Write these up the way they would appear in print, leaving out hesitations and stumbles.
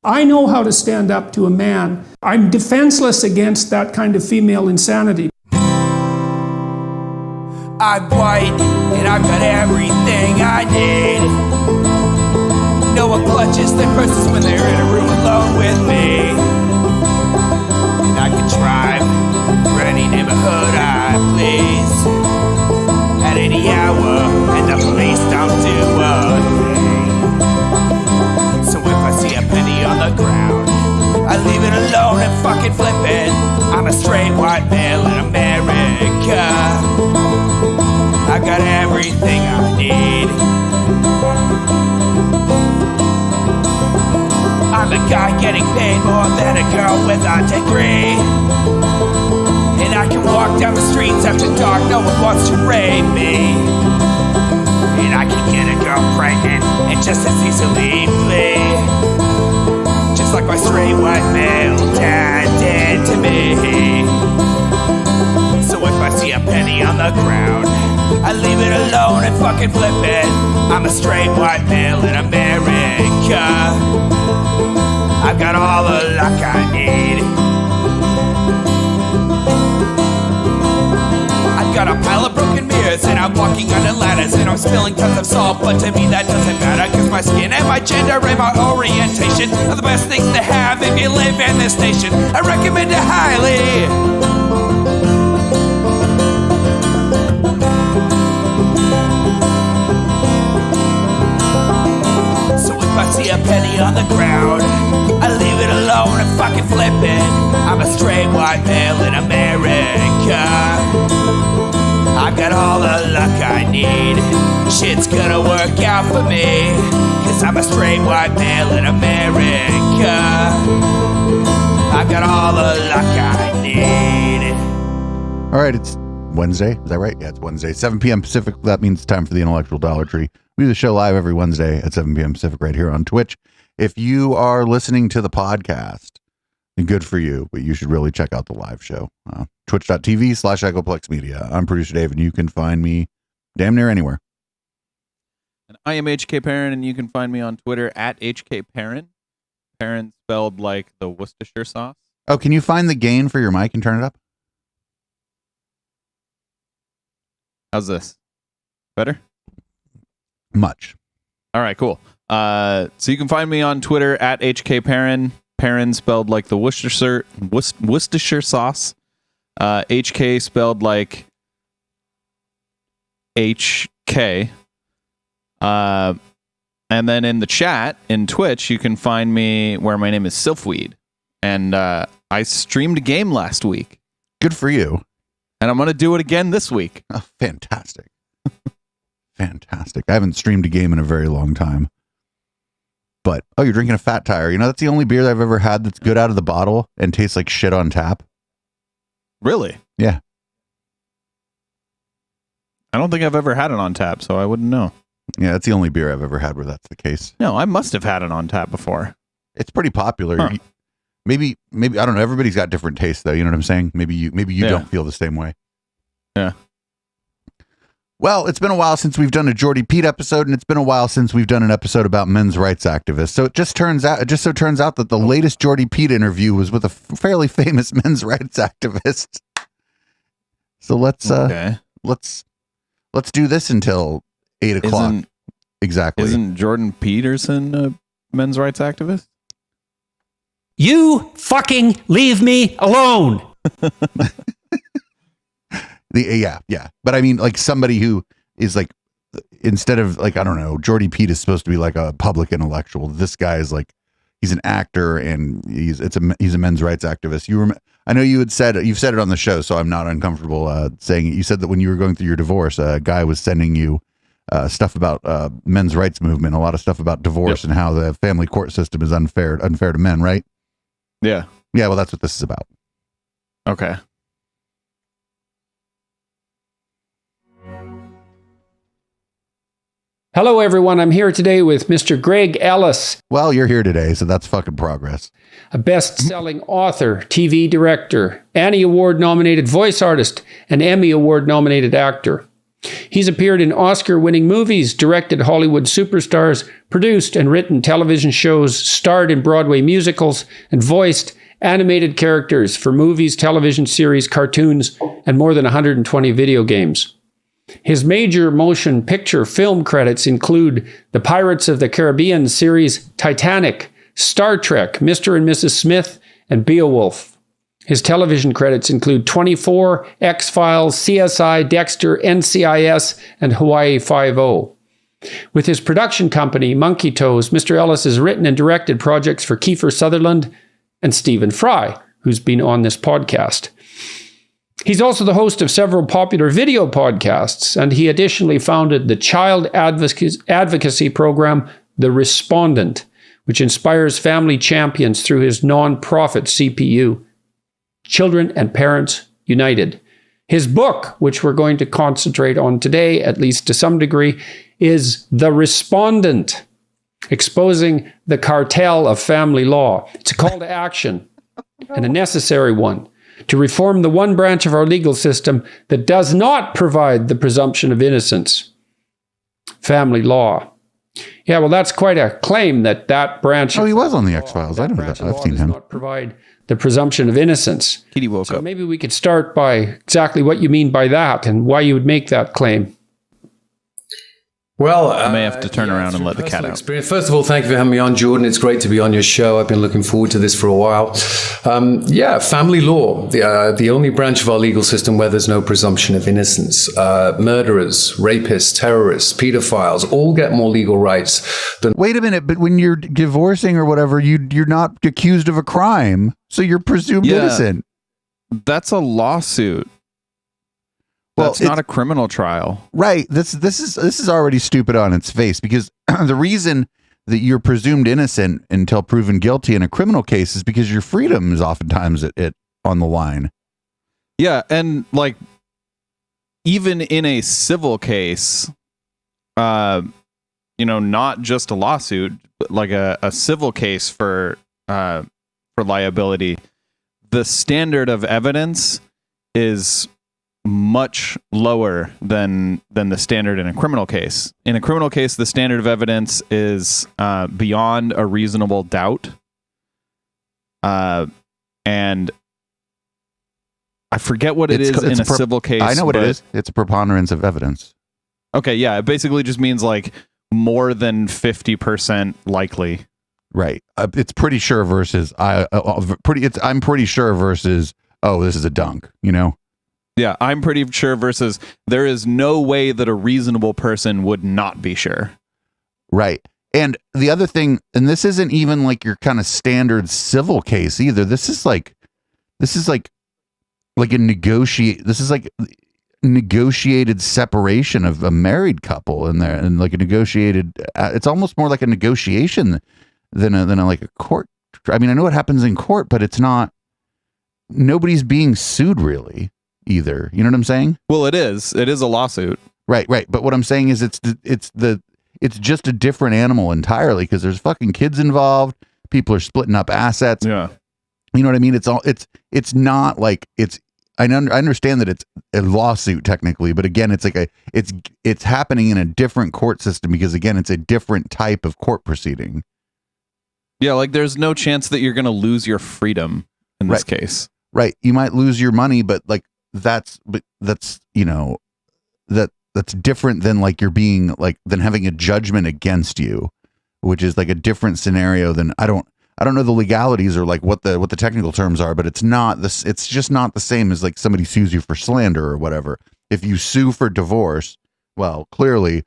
I know how to stand up to a man. I'm defenseless against that kind of female insanity. I'm white, and I've got everything I need. No one clutches their purses when they're in a room alone with me. And I can drive for any neighborhood I please at any hour, and the police don't do a thing. So if I see a penny on the ground, I leave it alone and fucking flip it. I'm a straight white male in America. I got everything I need. I'm a guy getting paid more than a girl with a degree. And I can walk down the streets after dark, no one wants to rape me. And I can get a girl pregnant and just as easily flee. Just like my straight white male dad did to me. So if I see a penny on the ground, I leave it alone and fucking flip it. I'm a straight white male in America. I've got all the luck I need. I've got a pile of broken mirrors and I'm walking under ladders and I'm spilling tons of salt, but to me that doesn't matter, cause my skin and my gender and my orientation are the best things to have if you live in this nation. I recommend it highly. If I see a penny on the ground, I leave it alone and fucking flip it. I'm a straight white male in America. I've got all the luck I need. Shit's gonna work out for me, cause I'm a straight white male in America. I've got all the luck I need. All right, it's Wednesday. Is that right? Yeah, it's Wednesday. 7 p.m. Pacific. That means it's time for the Intellectual Dollar Tree. We do the show live every Wednesday at 7 p.m. Pacific right here on Twitch. If you are listening to the podcast, then good for you, but you should really check out the live show. Twitch.tv/Echoplex Media. I'm producer Dave, and you can find me damn near anywhere. And I am HK Perrin, and you can find me on Twitter at HK Perrin. Perrin spelled like the Worcestershire sauce. Oh, can you find the gain for your mic and turn it up? How's this? Better? Much. All right, cool. So you can find me on Twitter at HK Perrin. Perrin spelled like the Worcestershire sauce. HK spelled like HK. And then in the chat in Twitch, you can find me where my name is Sylphweed. And I streamed a game last week. Good for you. And I'm going to do it again this week. Oh, fantastic. Fantastic. I haven't streamed a game in a very long time. But, oh, you're drinking a Fat Tire. You know, that's the only beer that I've ever had that's good out of the bottle and tastes like shit on tap. Really? Yeah. I don't think I've ever had it on tap, so I wouldn't know. Yeah, that's the only beer I've ever had where that's the case. No, I must have had it on tap before. It's pretty popular. Huh. Maybe, I don't know. Everybody's got different tastes, though. You know what I'm saying? Maybe you don't feel the same way. Yeah. Well, it's been a while since we've done a Jordy Pete episode, and it's been a while since we've done an episode about men's rights activists. So it just turns out that the latest Jordy Pete interview was with a fairly famous men's rights activist. So let's do this until 8 o'clock. Exactly. Isn't Jordan Peterson a men's rights activist? You fucking leave me alone. Yeah. But I mean, like somebody who is like, instead of like, I don't know, Jordy Pete is supposed to be like a public intellectual. This guy is like, he's an actor and he's a men's rights activist. I know you've said it on the show, so I'm not uncomfortable saying it. You said that when you were going through your divorce, a guy was sending you stuff about men's rights movement, a lot of stuff about divorce and how the family court system is unfair to men, right? Yeah. Yeah, well, that's what this is about. Okay. Hello, everyone. I'm here today with Mr. Greg Ellis, Well, you're here today, so that's fucking progress. a best-selling author, TV director, Annie Award-nominated voice artist, and Emmy Award-nominated actor. He's appeared in Oscar-winning movies, directed Hollywood superstars, produced and written television shows, starred in Broadway musicals, and voiced animated characters for movies, television series, cartoons, and more than 120 video games. His major motion picture film credits include the Pirates of the Caribbean series Titanic, Star Trek, Mr. and Mrs. Smith, and Beowulf. His television credits include 24, X-Files, CSI, Dexter, NCIS, and Hawaii Five-0. With his production company, Monkey Toes, Mr. Ellis has written and directed projects for Kiefer Sutherland and Stephen Fry, who's been on this podcast. He's also the host of several popular video podcasts, and he additionally founded the child advocacy program, The Respondent, which inspires family champions through his non-profit CPU, Children and Parents United. His book, which we're going to concentrate on today, at least to some degree, is The Respondent, Exposing the Cartel of Family Law. It's a call to action, and a necessary one, to reform the one branch of our legal system that does not provide the presumption of innocence, family law. Yeah, well, that's quite a claim that branch. Oh, he was on the X-Files. I know that. I've seen him. Not provide the presumption of innocence. Kitty woke So up. maybe we could start by exactly what you mean by that and why you would make that claim. Well, I may have to turn around and let the cat personal out. experience. First of all, thank you for having me on, Jordan. It's great to be on your show. I've been looking forward to this for a while. Family law, the only branch of our legal system where there's no presumption of innocence. Murderers, rapists, terrorists, pedophiles all get more legal rights than. Wait a minute, but when you're divorcing or whatever, you're not accused of a crime, so you're presumed Yeah. innocent. That's a lawsuit. Well, That's not a criminal trial. Right. This is already stupid on its face, because the reason that you're presumed innocent until proven guilty in a criminal case is because your freedom is oftentimes on the line. Yeah, and like even in a civil case, not just a lawsuit, but like a civil case for liability, the standard of evidence is much lower than the standard in a criminal case. In a criminal case, the standard of evidence is beyond a reasonable doubt, and I forget what it is in a civil case. I know what it is. It's a preponderance of evidence. Okay, yeah, it basically just means like more than 50% likely. Right. It's pretty sure versus I'm pretty sure versus, oh, this is a dunk, you know? Yeah, I'm pretty sure versus there is no way that a reasonable person would not be sure. Right. And the other thing, and this isn't even like your kind of standard civil case either. This is like a negotiated separation of a married couple in there, and like a negotiated, it's almost more like a negotiation than like a court. I mean, I know what happens in court, but it's not, nobody's being sued really either. You know what I'm saying? Well, it is a lawsuit. Right. But what I'm saying is it's just a different animal entirely, because there's fucking kids involved. People are splitting up assets. Yeah. You know what I mean? It's not like I understand that it's a lawsuit technically, but again, it's like it's happening in a different court system, because again, it's a different type of court proceeding. Yeah, like there's no chance that you're going to lose your freedom in this case. Right. You might lose your money, but like that's different than like you're being like, than having a judgment against you, which is like a different scenario than, I don't know the legalities or like what the technical terms are, but it's just not the same as like somebody sues you for slander or whatever. If you sue for divorce, well, clearly,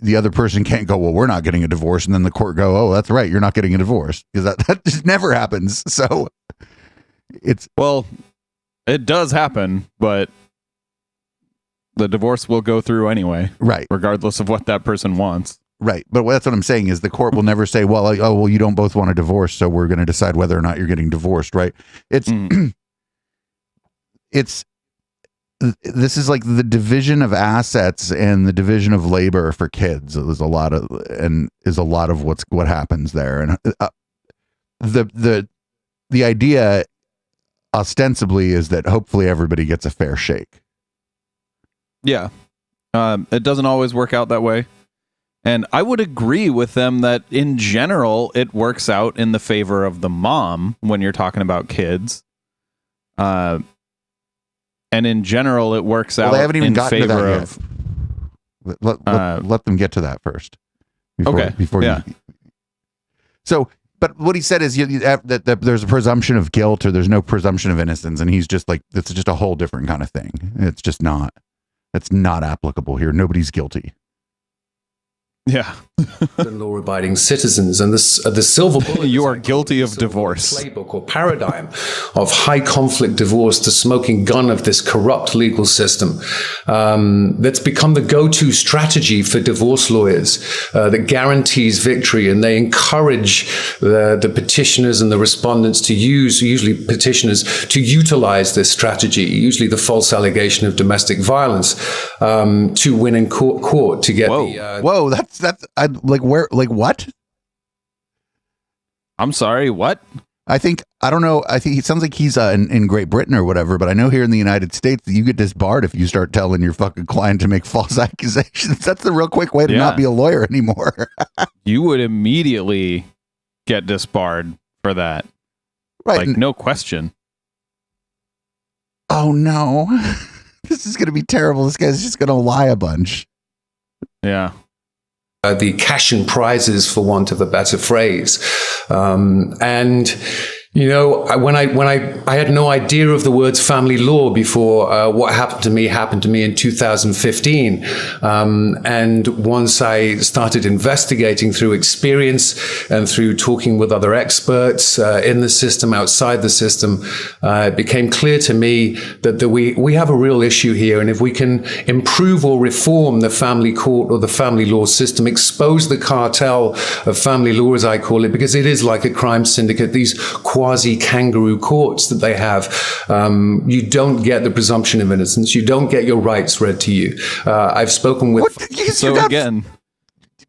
the other person can't go, well, we're not getting a divorce. And then the court go, oh, that's right, you're not getting a divorce, because that just never happens. So well, it does happen, but the divorce will go through anyway. Right. Regardless of what that person wants. Right. But that's what I'm saying is the court will never say, well, you don't both want a divorce, so we're going to decide whether or not you're getting divorced. Right. This is like the division of assets and the division of labor for kids. There's a lot of what happens there. And the idea ostensibly is that hopefully everybody gets a fair shake. Yeah. It doesn't always work out that way. And I would agree with them that in general, it works out in the favor of the mom when you're talking about kids. And in general, it works out they haven't even in gotten to favor that of. Let them get to that first. Before yeah. So, but what he said is that there's a presumption of guilt or there's no presumption of innocence, and he's just like, it's just a whole different kind of thing. It's just not. It's not applicable here. Nobody's guilty. Yeah. And law-abiding citizens, and the silver bullet. You are guilty of divorce. Playbook or paradigm of high conflict divorce, the smoking gun of this corrupt legal system that's become the go-to strategy for divorce lawyers that guarantees victory, and they encourage the petitioners and the respondents to use, usually petitioners, to utilize this strategy, usually the false allegation of domestic violence, to win in court to get Whoa, that's what? I'm sorry, what? I think it sounds like he's in Great Britain or whatever, but I know here in the United States that you get disbarred if you start telling your fucking client to make false accusations. That's the real quick way to not be a lawyer anymore. You would immediately get disbarred for that. Right. Like, no question. Oh no. This is going to be terrible. This guy's just going to lie a bunch. Yeah. The cash and prizes, for want of a better phrase. And, you know, when I had no idea of the words family law before what happened to me in 2015. And once I started investigating through experience and through talking with other experts in the system, outside the system, it became clear to me that we have a real issue here. And if we can improve or reform the family court or the family law system, expose the cartel of family law, as I call it, because it is like a crime syndicate, these quasi-kangaroo courts that they have, you don't get the presumption of innocence. You don't get your rights read to you. I've spoken with...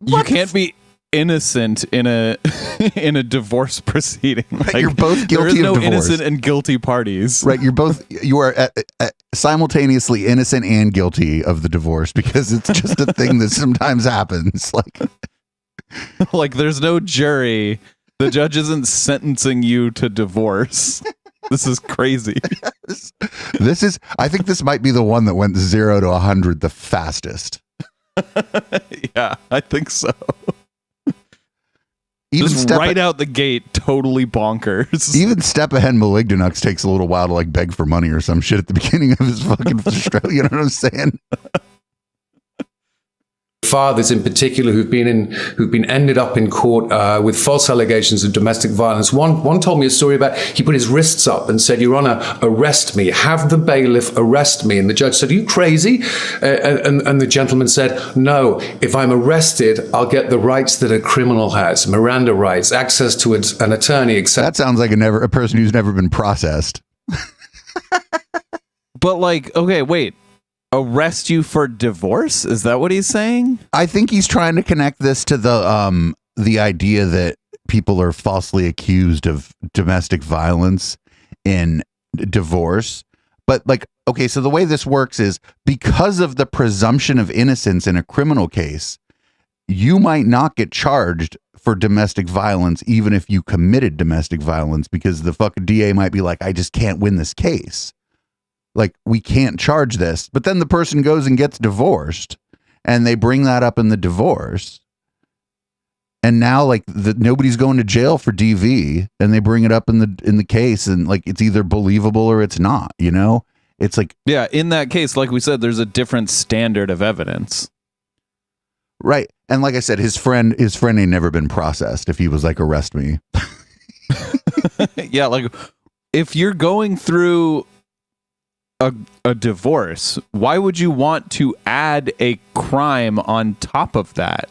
You can't be innocent in a in a divorce proceeding. Right, you're both guilty of divorce. There is no innocent and guilty parties. Right, you are simultaneously innocent and guilty of the divorce because it's just a thing that sometimes happens. Like there's no jury. The judge isn't sentencing you to divorce. This is crazy. I think this might be the one that went 0 to 100 the fastest. Yeah, I think so. Even right out the gate, totally bonkers. Even Step Ahead Malignanux takes a little while to like beg for money or some shit at the beginning of his fucking show. You know what I'm saying? Fathers in particular who've been ended up in court with false allegations of domestic violence. One told me a story about he put his wrists up and said, "Your Honor, arrest me. Have the bailiff arrest me." And the judge said, "Are you crazy?" And the gentleman said, "No. If I'm arrested, I'll get the rights that a criminal has: Miranda rights, access to an attorney, etc." That sounds like a person who's never been processed. But like, okay, wait. Arrest you for divorce? Is that what he's saying? I think he's trying to connect this to the idea that people are falsely accused of domestic violence in divorce. But like, okay, so the way this works is because of the presumption of innocence in a criminal case, you might not get charged for domestic violence even if you committed domestic violence because the fucking DA might be like, I just can't win this case. Like, we can't charge this. But then the person goes and gets divorced and they bring that up in the divorce. And now like nobody's going to jail for DV and they bring it up in the case and like it's either believable or it's not, you know? It's like, yeah, in that case, like we said, there's a different standard of evidence. Right. And like I said, his friend ain't never been processed if he was like, arrest me. Yeah, like if you're going through a divorce, why would you want to add a crime on top of that?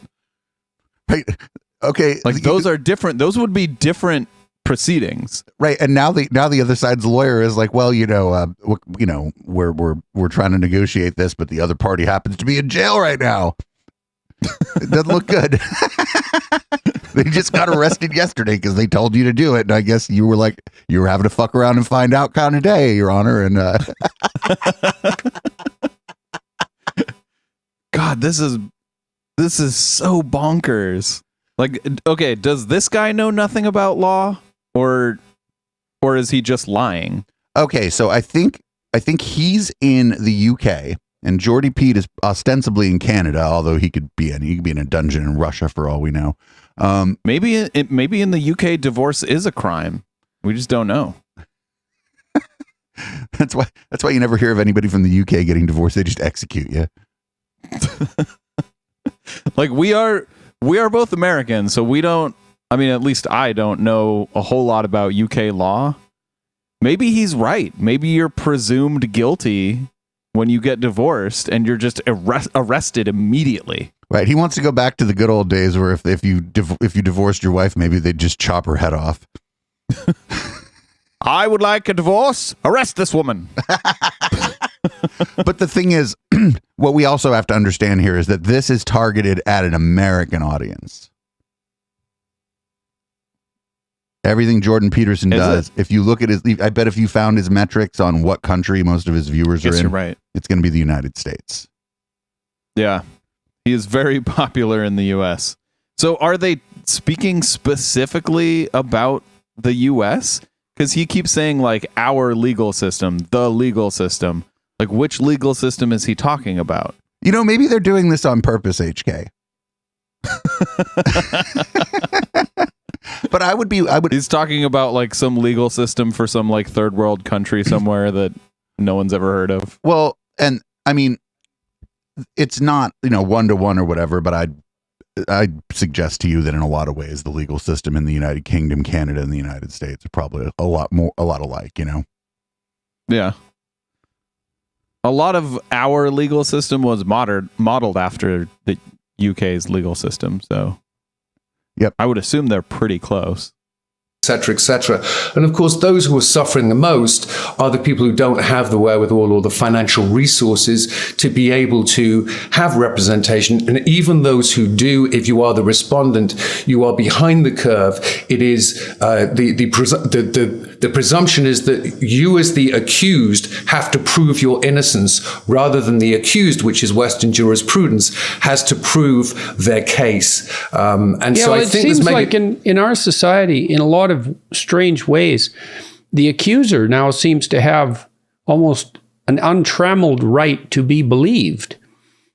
Right. Okay. Like those are different. Those would be different proceedings. Right. And now the other side's lawyer is like, well, we're trying to negotiate this, but the other party happens to be in jail right now. It doesn't look good. They just got arrested yesterday because they told you to do it. And I guess you were having to fuck around and find out kind of day, Your Honor. And God, this is so bonkers. Like, okay, does this guy know nothing about law, or is he just lying? Okay, so I think he's in the UK and Jordy Pete is ostensibly in Canada, although he could be in a dungeon in Russia for all we know. Maybe in the UK divorce is a crime. We just don't know. That's why you never hear of anybody from the UK getting divorced. They just execute you. Like we are both Americans, so we don't. I mean, at least I don't know a whole lot about UK law. Maybe he's right. Maybe you're presumed guilty when you get divorced, and you're just arrested immediately. Right. He wants to go back to the good old days where if you divorced your wife, maybe they'd just chop her head off. I would like a divorce. Arrest this woman. But the thing is, what we also have to understand here is that this is targeted at an American audience. Everything Jordan Peterson does, if you look at I bet if you found his metrics on what country most of his viewers are in, you're right. It's going to be the United States. Yeah. He is very popular in the US. So are they speaking specifically about the US? Because he keeps saying like our legal system, the legal system. Like which legal system is he talking about? You know, maybe they're doing this on purpose, HK. But I would. He's talking about like some legal system for some like third world country somewhere that no one's ever heard of. Well, and I mean, it's not, 1-to-1 or whatever, but I'd suggest to you that in a lot of ways, the legal system in the United Kingdom, Canada, and the United States are probably a lot alike, Yeah. A lot of our legal system was modeled after the UK's legal system, so yep. I would assume they're pretty close. Etc., etc. And of course, those who are suffering the most are the people who don't have the wherewithal or the financial resources to be able to have representation. And even those who do, if you are the respondent, you are behind the curve. It is the presumption is that you as the accused have to prove your innocence rather than the accused, which is Western jurisprudence, has to prove their case. So I it think seems maybe like in our society, in a lot of strange ways, the accuser now seems to have almost an untrammeled right to be believed.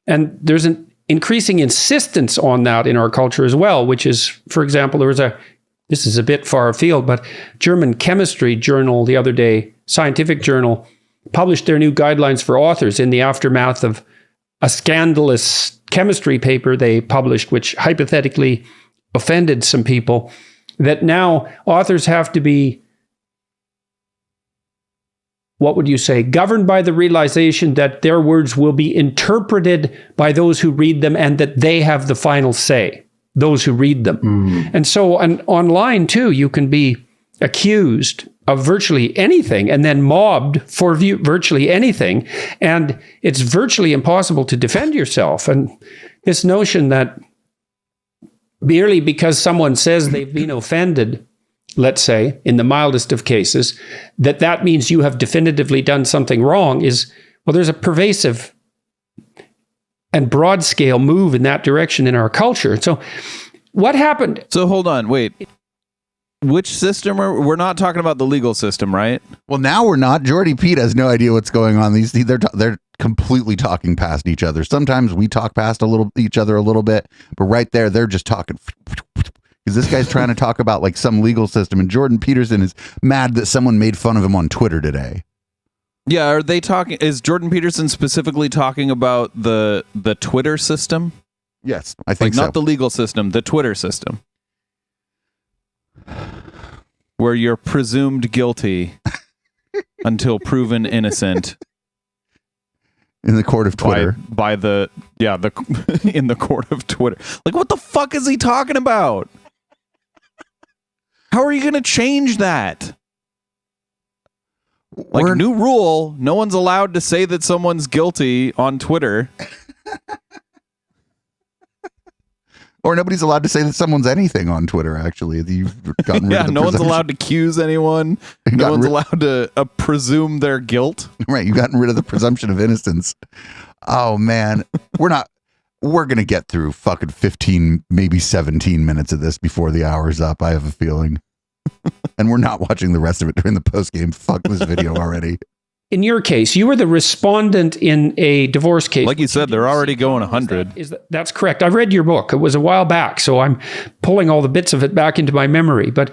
And there's an increasing insistence on that in our culture as well, which is, for example, this is a bit far afield, but German chemistry journal the other day, scientific journal, published their new guidelines for authors in the aftermath of a scandalous chemistry paper they published, which hypothetically offended some people, that now authors have to be, what would you say, governed by the realization that their words will be interpreted by those who read them and that they have the final say, those who read them. And so online too, you can be accused of virtually anything and then mobbed for virtually anything. And it's virtually impossible to defend yourself. And this notion that merely because someone says they've been offended, let's say, in the mildest of cases, that means you have definitively done something wrong there's a pervasive and broad scale move in that direction in our culture. So what happened? So hold on, wait. Which system we're not talking about the legal system, right? Well, now we're not. Jordy Pete has no idea what's going on. They're completely talking past each other. Sometimes we talk past each other a little bit, but right there, they're just talking. Because this guy's trying to talk about like some legal system, and Jordan Peterson is mad that someone made fun of him on Twitter today. Yeah, are they talking? Is Jordan Peterson specifically talking about the Twitter system? Yes, I think not the legal system, the Twitter system, where you're presumed guilty until proven innocent in the court of Twitter. By in the court of Twitter. Like, what the fuck is he talking about? How are you going to change that? Like, new rule, no one's allowed to say that someone's guilty on Twitter. Or nobody's allowed to say that someone's anything on Twitter, actually. You've gotten rid of the no one's presumption. allowed to accuse anyone. No one's allowed to presume their guilt. Right, you've gotten rid of the presumption of innocence. Oh, man. We're not... we're going to get through fucking 15, maybe 17 minutes of this before the hour's up. I have a feeling. And we're not watching the rest of it during the post game. Fuck this video already. In your case, you were the respondent in a divorce case. Like you said, they're already going 100. That's correct. I read your book. It was a while back, so I'm pulling all the bits of it back into my memory. But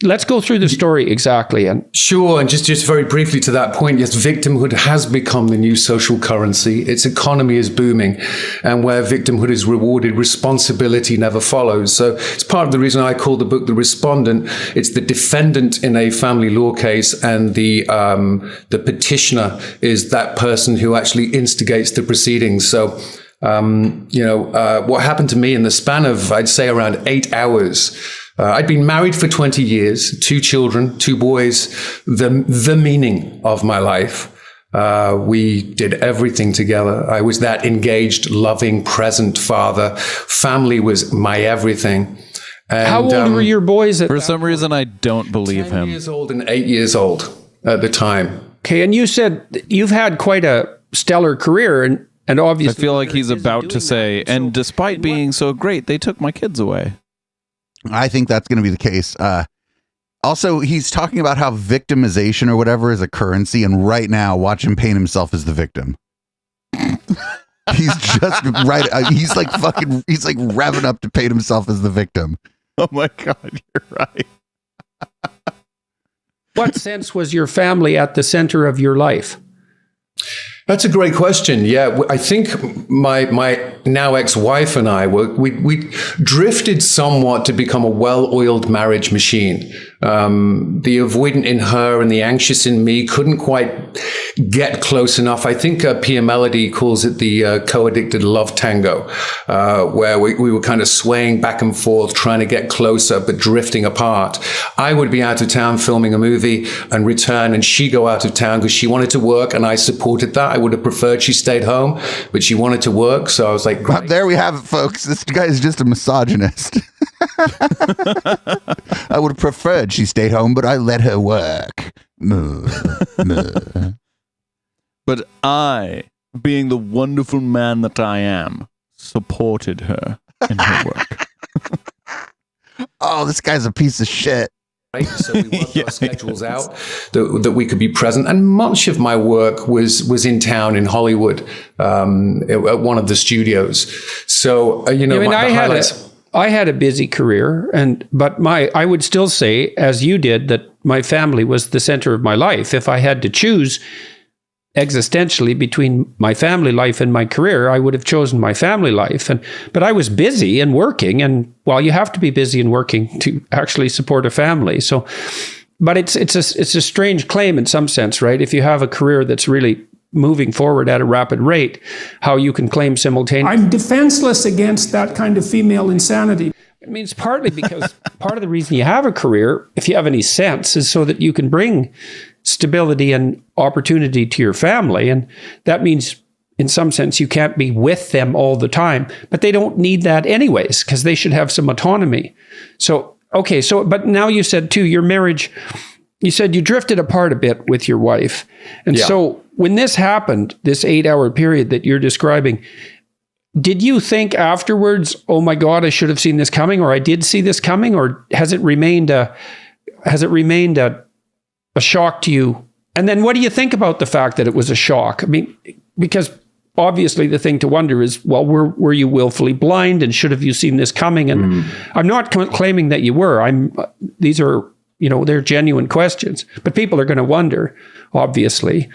let's go through the story exactly. And Sure, and just very briefly to that point, yes, victimhood has become the new social currency. Its economy is booming, and where victimhood is rewarded, responsibility never follows. So it's part of the reason I call the book The Respondent. It's the defendant in a family law case, and the petitioner is that person who actually instigates the proceedings. So what happened to me in the span of, I'd say, around 8 hours. I'd been married for 20 years, 2 children, 2 boys, the meaning of my life. We did everything together. I was that engaged, loving, present father. Family was my everything. And, how old were your boys? For some reason, I don't believe 10 him. years old and 8 years old at the time. Okay, and you said you've had quite a stellar career, and obviously... I feel like he's about to say, and despite being so great, they took my kids away. I think that's going to be the case. Also, he's talking about how victimization or whatever is a currency, and right now, watch him paint himself as the victim. He's just right. He's like revving up to paint himself as the victim. Oh my God, you're right. What sense was your family at the center of your life? That's a great question. Yeah, I think my now ex-wife and I we drifted somewhat to become a well-oiled marriage machine. The avoidant in her and the anxious in me couldn't quite get close enough. I think Pia Melody calls it the co-addicted love tango, where we were kind of swaying back and forth, trying to get closer, but drifting apart. I would be out of town filming a movie and return, and she'd go out of town because she wanted to work, and I supported that. I would have preferred she stayed home, but she wanted to work, so I was like, great. There we have it, folks. This guy is just a misogynist. I would have preferred she stayed home, but I let her work. But I, being the wonderful man that I am, supported her in her work. Oh, this guy's a piece of shit. Right? So we worked our schedules out that we could be present. And much of my work was in town in Hollywood, at one of the studios. So, I had a busy career, but I would still say, as you did, that my family was the center of my life. If I had to choose existentially between my family life and my career, I would have chosen my family life. But I was busy and working, and you have to be busy and working to actually support a family. So, but it's a strange claim in some sense, right? If you have a career that's really moving forward at a rapid rate, how you can claim simultaneously. I'm defenseless against that kind of female insanity. I mean, it's partly because part of the reason you have a career, if you have any sense, is so that you can bring stability and opportunity to your family. And that means, in some sense, you can't be with them all the time. But they don't need that anyways, because they should have some autonomy. So, but now you said, too, your marriage, you said you drifted apart a bit with your wife. And so when this happened, this 8-hour period that you're describing, did you think afterwards, oh my God, I should have seen this coming, or I did see this coming, or has it remained a shock to you? And then what do you think about the fact that it was a shock? I mean, because obviously the thing to wonder is, well, were you willfully blind, and should have you seen this coming? And I'm not claiming that you were. These are, they're genuine questions, but people are going to wonder, obviously.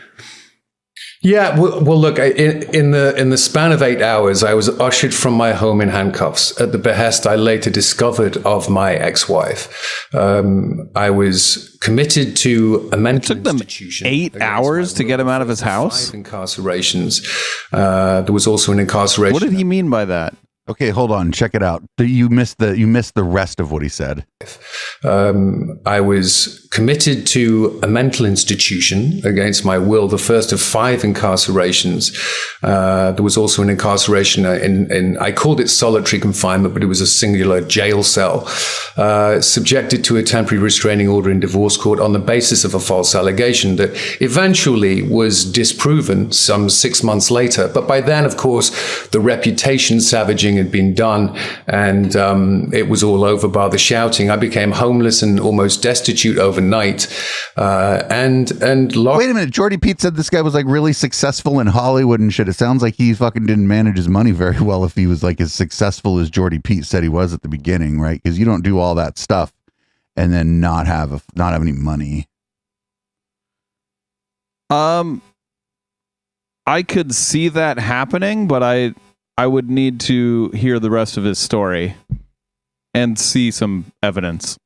Yeah, well, look, in the span of 8 hours, I was ushered from my home in handcuffs at the behest I later discovered of my ex-wife. I was committed to a mental institution. It took them 8 hours to get him out of his house? 5 incarcerations. There was also an incarceration. What did he mean by that? Okay, hold on. Check it out. You missed the rest of what he said. I was committed to a mental institution against my will, the first of 5 incarcerations. There was also an incarceration in I called it solitary confinement, but it was a singular jail cell, subjected to a temporary restraining order in divorce court on the basis of a false allegation that eventually was disproven some 6 months later. But by then, of course, the reputation savaging had been done, and it was all over by the shouting. I became homeless and almost destitute overnight, and lost. Wait a minute, Jordy Pete said this guy was like really successful in Hollywood and shit. It sounds like he fucking didn't manage his money very well if he was like as successful as Jordy Pete said he was at the beginning, right? Because you don't do all that stuff and then not have any money. I could see that happening, but I would need to hear the rest of his story and see some evidence.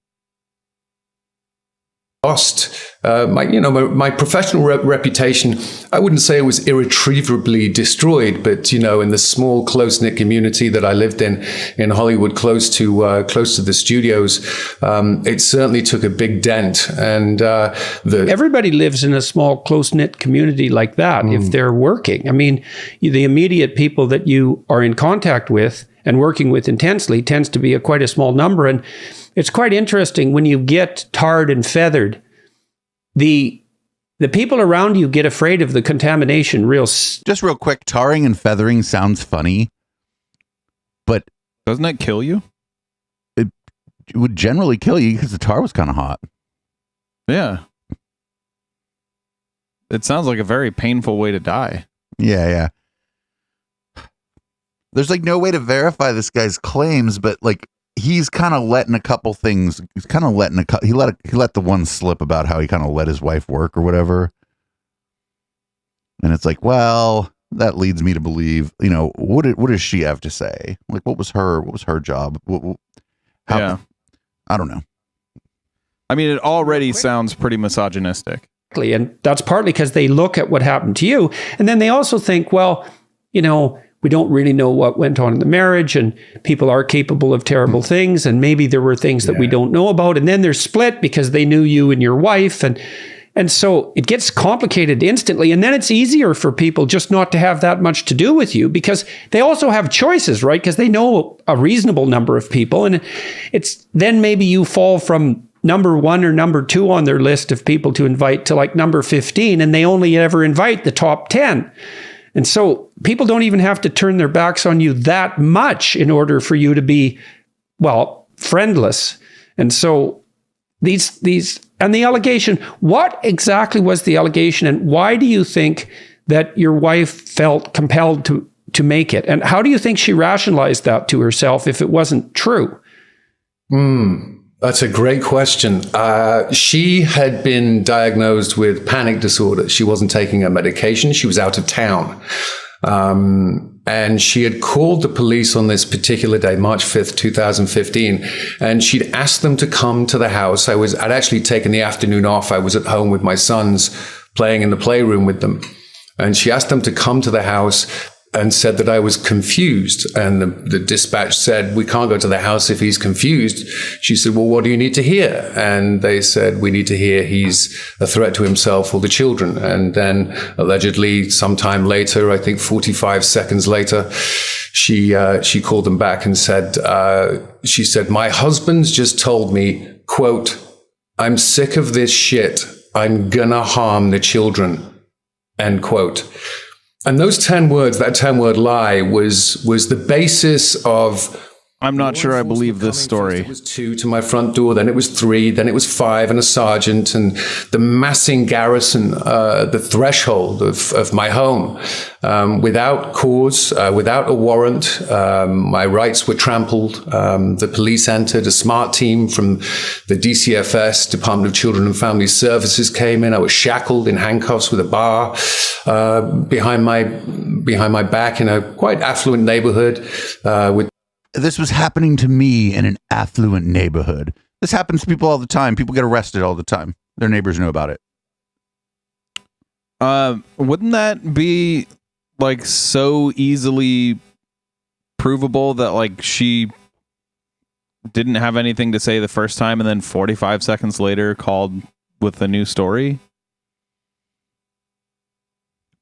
My professional reputation, I wouldn't say it was irretrievably destroyed, but in the small close-knit community that I lived in Hollywood, close to the studios, it certainly took a big dent. And everybody lives in a small close-knit community like that if they're working. I mean, the immediate people that you are in contact with and working with intensely tends to be quite a small number. And it's quite interesting when you get tarred and feathered, the people around you get afraid of the contamination Just real quick, tarring and feathering sounds funny, but doesn't it kill you? It would generally kill you because the tar was kind of hot. Yeah. It sounds like a very painful way to die. Yeah. There's like no way to verify this guy's claims, but like he's kind of letting a couple things. He's kind of letting he let the one slip about how he kind of let his wife work or whatever. And it's like, well, that leads me to believe, what does she have to say? Like, what was her job? Yeah. I don't know. I mean, it already sounds pretty misogynistic. And that's partly because they look at what happened to you. And then they also think, well, we don't really know what went on in the marriage, and people are capable of terrible things. And maybe there were things that we don't know about. And then they're split because they knew you and your wife. And so it gets complicated instantly. And then it's easier for people just not to have that much to do with you because they also have choices, right? Because they know a reasonable number of people. And it's then maybe you fall from number 1 or number 2 on their list of people to invite to like number 15, and they only ever invite the top 10. And so people don't even have to turn their backs on you that much in order for you to be, friendless. And so these and the allegation, what exactly was the allegation, and why do you think that your wife felt compelled to make it? And how do you think she rationalized that to herself if it wasn't true? That's a great question. She had been diagnosed with panic disorder. She wasn't taking her medication. She was out of town. And she had called the police on this particular day, March 5th, 2015. And she'd asked them to come to the house. I'd actually taken the afternoon off. I was at home with my sons playing in the playroom with them. And she asked them to come to the house and said that I was confused. And the dispatch said, we can't go to the house if he's confused. She said, well, what do you need to hear? And they said, we need to hear he's a threat to himself or the children. And then allegedly sometime later, I think 45 seconds later, she called them back and said, she said, my husband's just told me, quote, I'm sick of this shit. I'm gonna harm the children, end quote. And those 10 words, that 10-word lie was the basis of... I'm not sure I believe this story. It was 2 to my front door, then it was 3, then it was 5 and a sergeant, and the massing garrison, the threshold of my home, without cause, without a warrant. My rights were trampled. The police entered. A SMART team from the DCFS, Department of Children and Family Services, came in. I was shackled in handcuffs with a bar behind my back in a quite affluent neighborhood with... This was happening to me in an affluent neighborhood. This happens to people all the time. People get arrested all the time. Their neighbors know about it. Wouldn't that be like so easily provable that like she didn't have anything to say the first time and then 45 seconds later called with a new story?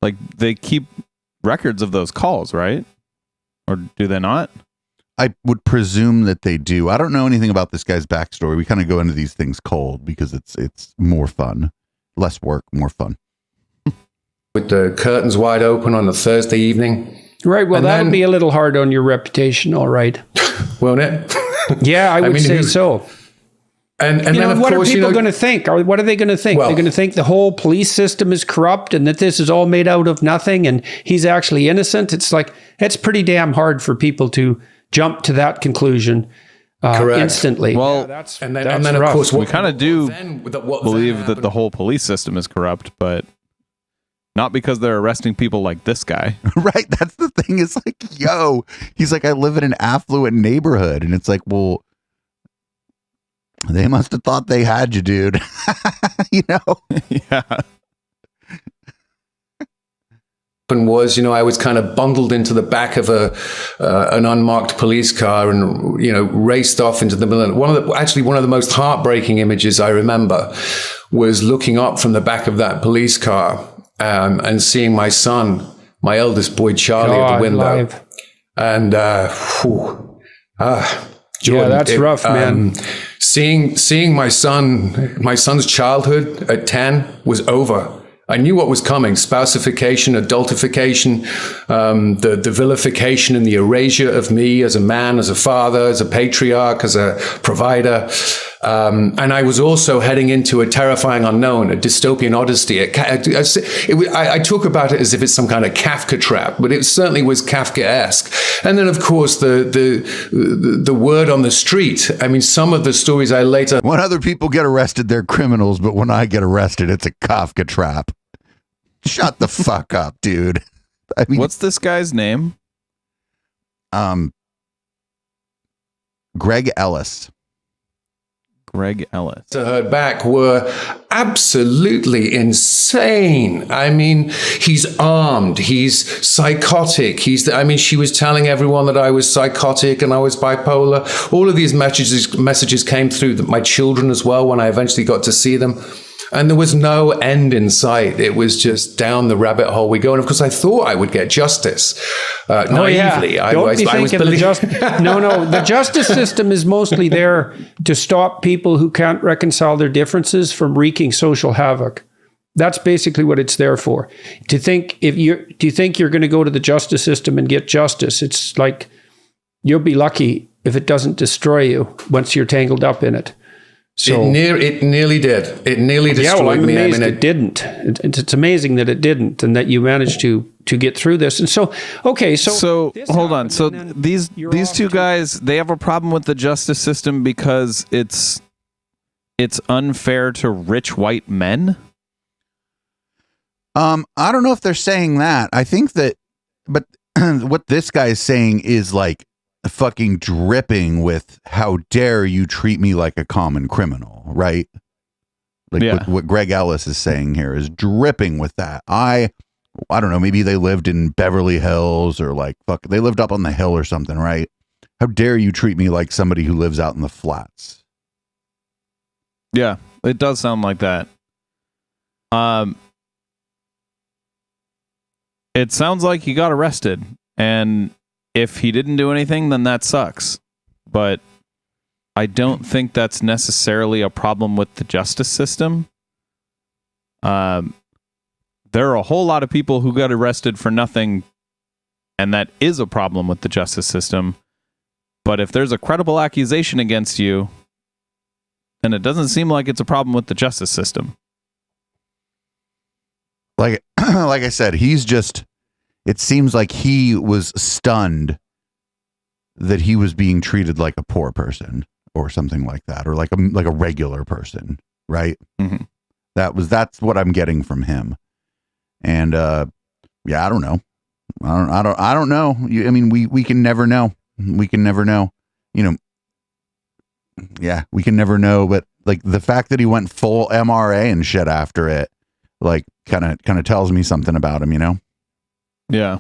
Like, they keep records of those calls, right? Or do they not? I would presume that they do. I don't know anything about this guy's backstory. We kind of go into these things cold because it's more fun, less work, more fun. With the curtains wide open on a Thursday evening. Right. Well, And that'll then- be a little hard on your reputation, all right. Won't it? Yeah, I would mean, say who- so. And You then, know, of what course, are people going to think? Or what are they going to think? Well- They're going to think the whole police system is corrupt and that this is all made out of nothing and he's actually innocent. It's like, it's pretty damn hard for people to jump to that conclusion Correct. instantly. Well, and then of rough. course, we kind of do what believe then that the whole police system is corrupt, but not because they're arresting people like this guy. Right. That's the thing. It's like, yo, he's like, I live in an affluent neighborhood. And it's like, well, they must have thought they had you, dude. You know? Yeah. happened was, I was kind of bundled into the back of an unmarked police car and, raced off into the middle. One of the most heartbreaking images I remember was looking up from the back of that police car and seeing my son, my eldest boy, Charlie, at the window. Live. And, Jordan, that's rough, man. Seeing my son's childhood at 10 was over. I knew what was coming: spousification, adultification, the vilification and the erasure of me as a man, as a father, as a patriarch, as a provider. And I was also heading into a terrifying unknown, a dystopian odyssey. I talk about it as if it's some kind of Kafka trap, but it certainly was Kafkaesque. And then, of course, the word on the street. I mean, some of the stories I later... When other people get arrested, they're criminals. But when I get arrested, it's a Kafka trap. Shut the fuck up, dude. I mean, What's this guy's name? Greg Ellis. Greg Ellis. heard back were absolutely insane. I mean, he's armed, he's psychotic, she was telling everyone that I was psychotic and I was bipolar. All of these messages came through my children as well when I eventually got to see them. And there was no end in sight. It was just down the rabbit hole we go. And of course, I thought I would get justice. Naively, Don't be thinking the justice system is mostly there to stop people who can't reconcile their differences from wreaking social havoc. That's basically what it's there for. Do you think you're going to go to the justice system and get justice? It's like you'll be lucky if it doesn't destroy you once you're tangled up in it. So it nearly did. It nearly destroyed me. Amazed it didn't. It's amazing that it didn't, and that you managed to get through this. And so, okay, So this hold on. happened, So and then these you're two off to- guys, they have a problem with the justice system because it's unfair to rich white men. I don't know if they're saying that. I think that, but what this guy is saying is like fucking dripping with how dare you treat me like a common criminal, right? Like Yeah. what Greg Ellis is saying here is dripping with that. I don't know, maybe they lived in Beverly Hills or like they lived up on the hill or something, right? How dare you treat me like somebody who lives out in the flats? Yeah, it does sound like that. It sounds like he got arrested, and if he didn't do anything, then that sucks. But I don't think that's necessarily a problem with the justice system. There are a whole lot of people who got arrested for nothing, and that is a problem with the justice system. But if there's a credible accusation against you, then it doesn't seem like it's a problem with the justice system. Like I said, it seems like he was stunned that he was being treated like a poor person or something like that, or like a regular person, right? Mm-hmm. That's what I'm getting from him. And yeah, I don't know. I don't know. We can never know. We can never know. Yeah, we can never know. But like the fact that he went full MRA and shit after it, like kind of tells me something about him, Yeah.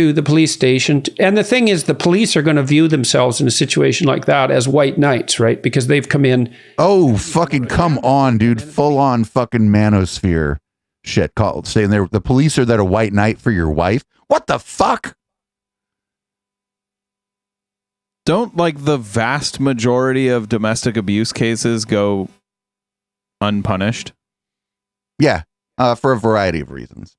to the police station. And the thing is, the police are going to view themselves in a situation like that as white knights, right? Because they've come in. Oh, fucking come on, dude. Full on fucking manosphere shit. Saying the police are there a white knight for your wife. What the fuck? Don't like the vast majority of domestic abuse cases go unpunished? Yeah, for a variety of reasons.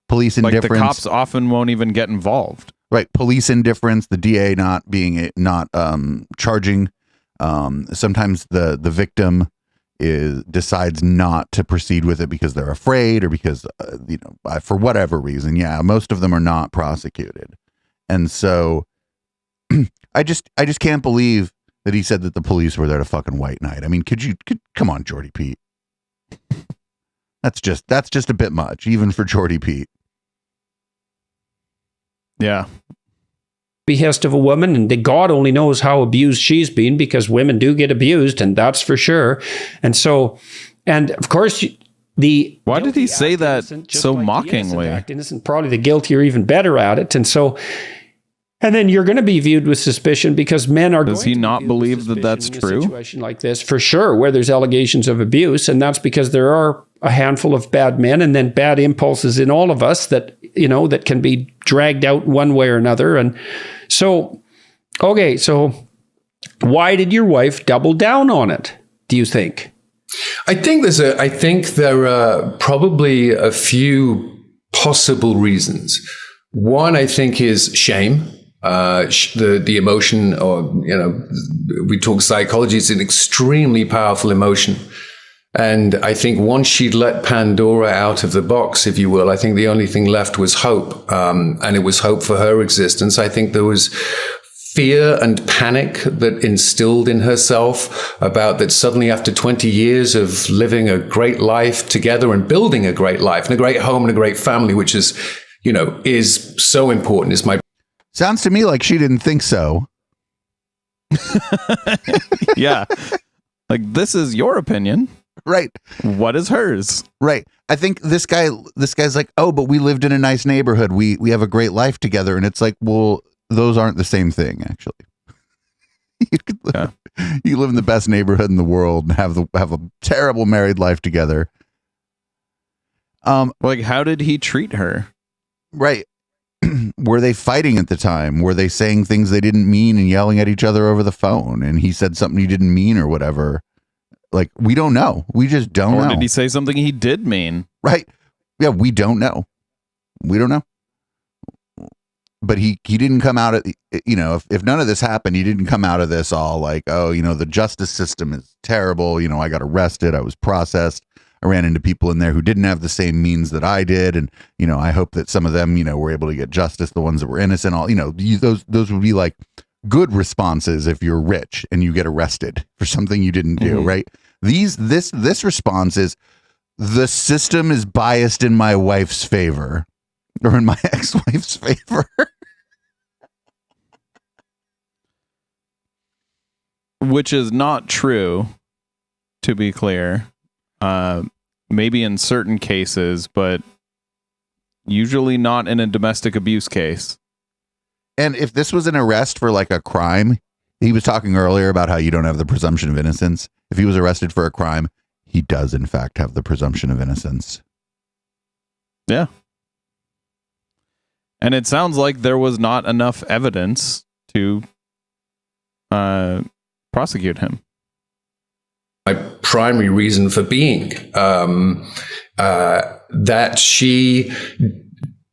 Police Like indifference. the cops often won't even get involved. Right, police indifference, the DA not charging. Sometimes the victim decides not to proceed with it because they're afraid or because for whatever reason. Yeah, most of them are not prosecuted. And so I just can't believe that he said that the police were there to fucking white knight. I mean, come on, Jordy Pete. That's just a bit much, even for Jordy Pete. Yeah. Behest of a woman, and God only knows how abused she's been, because women do get abused, and that's for sure. And so, and of course, why did he say that so mockingly? Innocent, probably the guilty are even better at it. And so, and then you're going to be viewed with suspicion because men are. Does he not believe that that's true? In a situation like this, for sure, where there's allegations of abuse, and that's because there are a handful of bad men, and then bad impulses in all of us that that can be dragged out one way or another. And so, okay, so why did your wife double down on it, do you think? I think there are probably a few possible reasons. One, I think, is shame. The emotion, or we talk psychology, it's an extremely powerful emotion. And I think once she'd let Pandora out of the box, if you will, I think the only thing left was hope. And it was hope for her existence. I think there was fear and panic that instilled in herself about that suddenly, after 20 years of living a great life together and building a great life and a great home and a great family, which is so important, is my... Sounds to me like she didn't think so. Yeah. Like, this is your opinion. Right. What is hers? Right. I think this guy's like, oh, but we lived in a nice neighborhood. We have a great life together. And it's like, well, those aren't the same thing, actually. You live in the best neighborhood in the world and have a terrible married life together. Like, how did he treat her? Right. Were they fighting at the time? Were they saying things they didn't mean and yelling at each other over the phone? And he said something he didn't mean or whatever. Like, we don't know. We just don't know. Or did he say something he did mean? Right. Yeah, we don't know. We don't know. But he didn't come out of, if none of this happened, he didn't come out of this all like, oh, the justice system is terrible. I got arrested. I was processed. I ran into people in there who didn't have the same means that I did. And, I hope that some of them, were able to get justice. The ones that were innocent, those would be like good responses if you're rich and you get arrested for something you didn't do. Mm-hmm. Right. This response is, the system is biased in my wife's favor, or in my ex-wife's favor. Which is not true, to be clear. Maybe in certain cases, but usually not in a domestic abuse case. And if this was an arrest for like a crime, he was talking earlier about how you don't have the presumption of innocence. If he was arrested for a crime, he does in fact have the presumption of innocence. Yeah. And it sounds like there was not enough evidence to prosecute him. My primary reason for being that she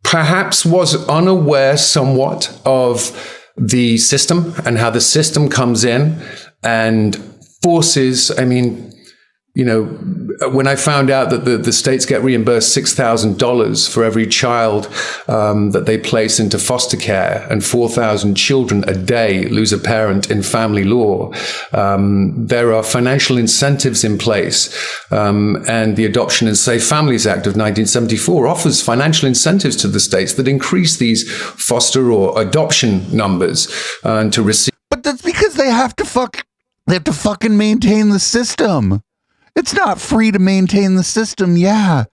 perhaps was unaware somewhat of the system and how the system comes in and forces, when I found out that the states get reimbursed $6,000 for every child that they place into foster care, and 4,000 children a day lose a parent in family law, there are financial incentives in place. And the Adoption and Safe Families Act of 1974 offers financial incentives to the states that increase these foster or adoption numbers to receive. But that's because they have to fucking maintain the system. It's not free to maintain the system. Yeah.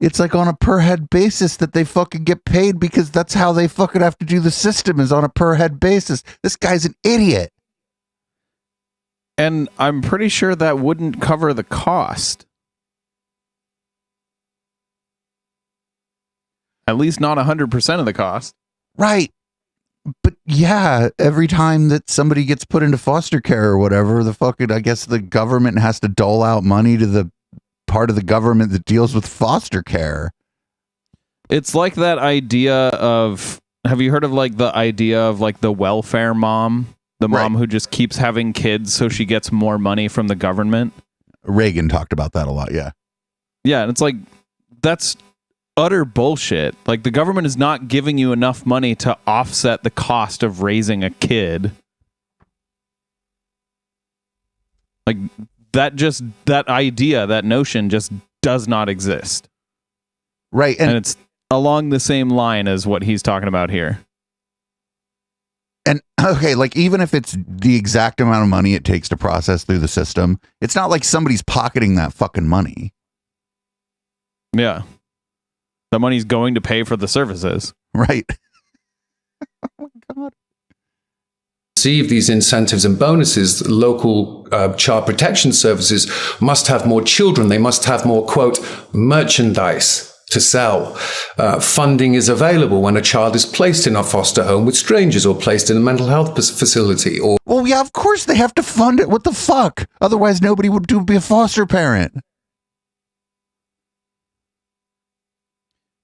It's like on a per head basis that they fucking get paid because that's how they fucking have to do the system is on a per head basis. This guy's an idiot. And I'm pretty sure that wouldn't cover the cost. At least not 100% of the cost. Right. But yeah, every time that somebody gets put into foster care or whatever, the fucking, I guess the government has to dole out money to the part of the government that deals with foster care. It's like that idea of, have you heard of like the idea of like the welfare mom? The mom who just keeps having kids so she gets more money from the government? Reagan talked about that a lot, yeah. Yeah, and it's like, that's utter bullshit. Like, the government is not giving you enough money to offset the cost of raising a kid. Like, that idea, that notion just does not exist. Right. And it's along the same line as what he's talking about here. And okay, like even if it's the exact amount of money it takes to process through the system, it's not like somebody's pocketing that fucking money. Yeah. The money's going to pay for the services. Right. Oh my God. Receive these incentives and bonuses, local child protection services must have more children. They must have more, quote, merchandise to sell. Funding is available when a child is placed in a foster home with strangers or placed in a mental health facility. Or well, yeah, of course they have to fund it. What the fuck? Otherwise, nobody would be a foster parent.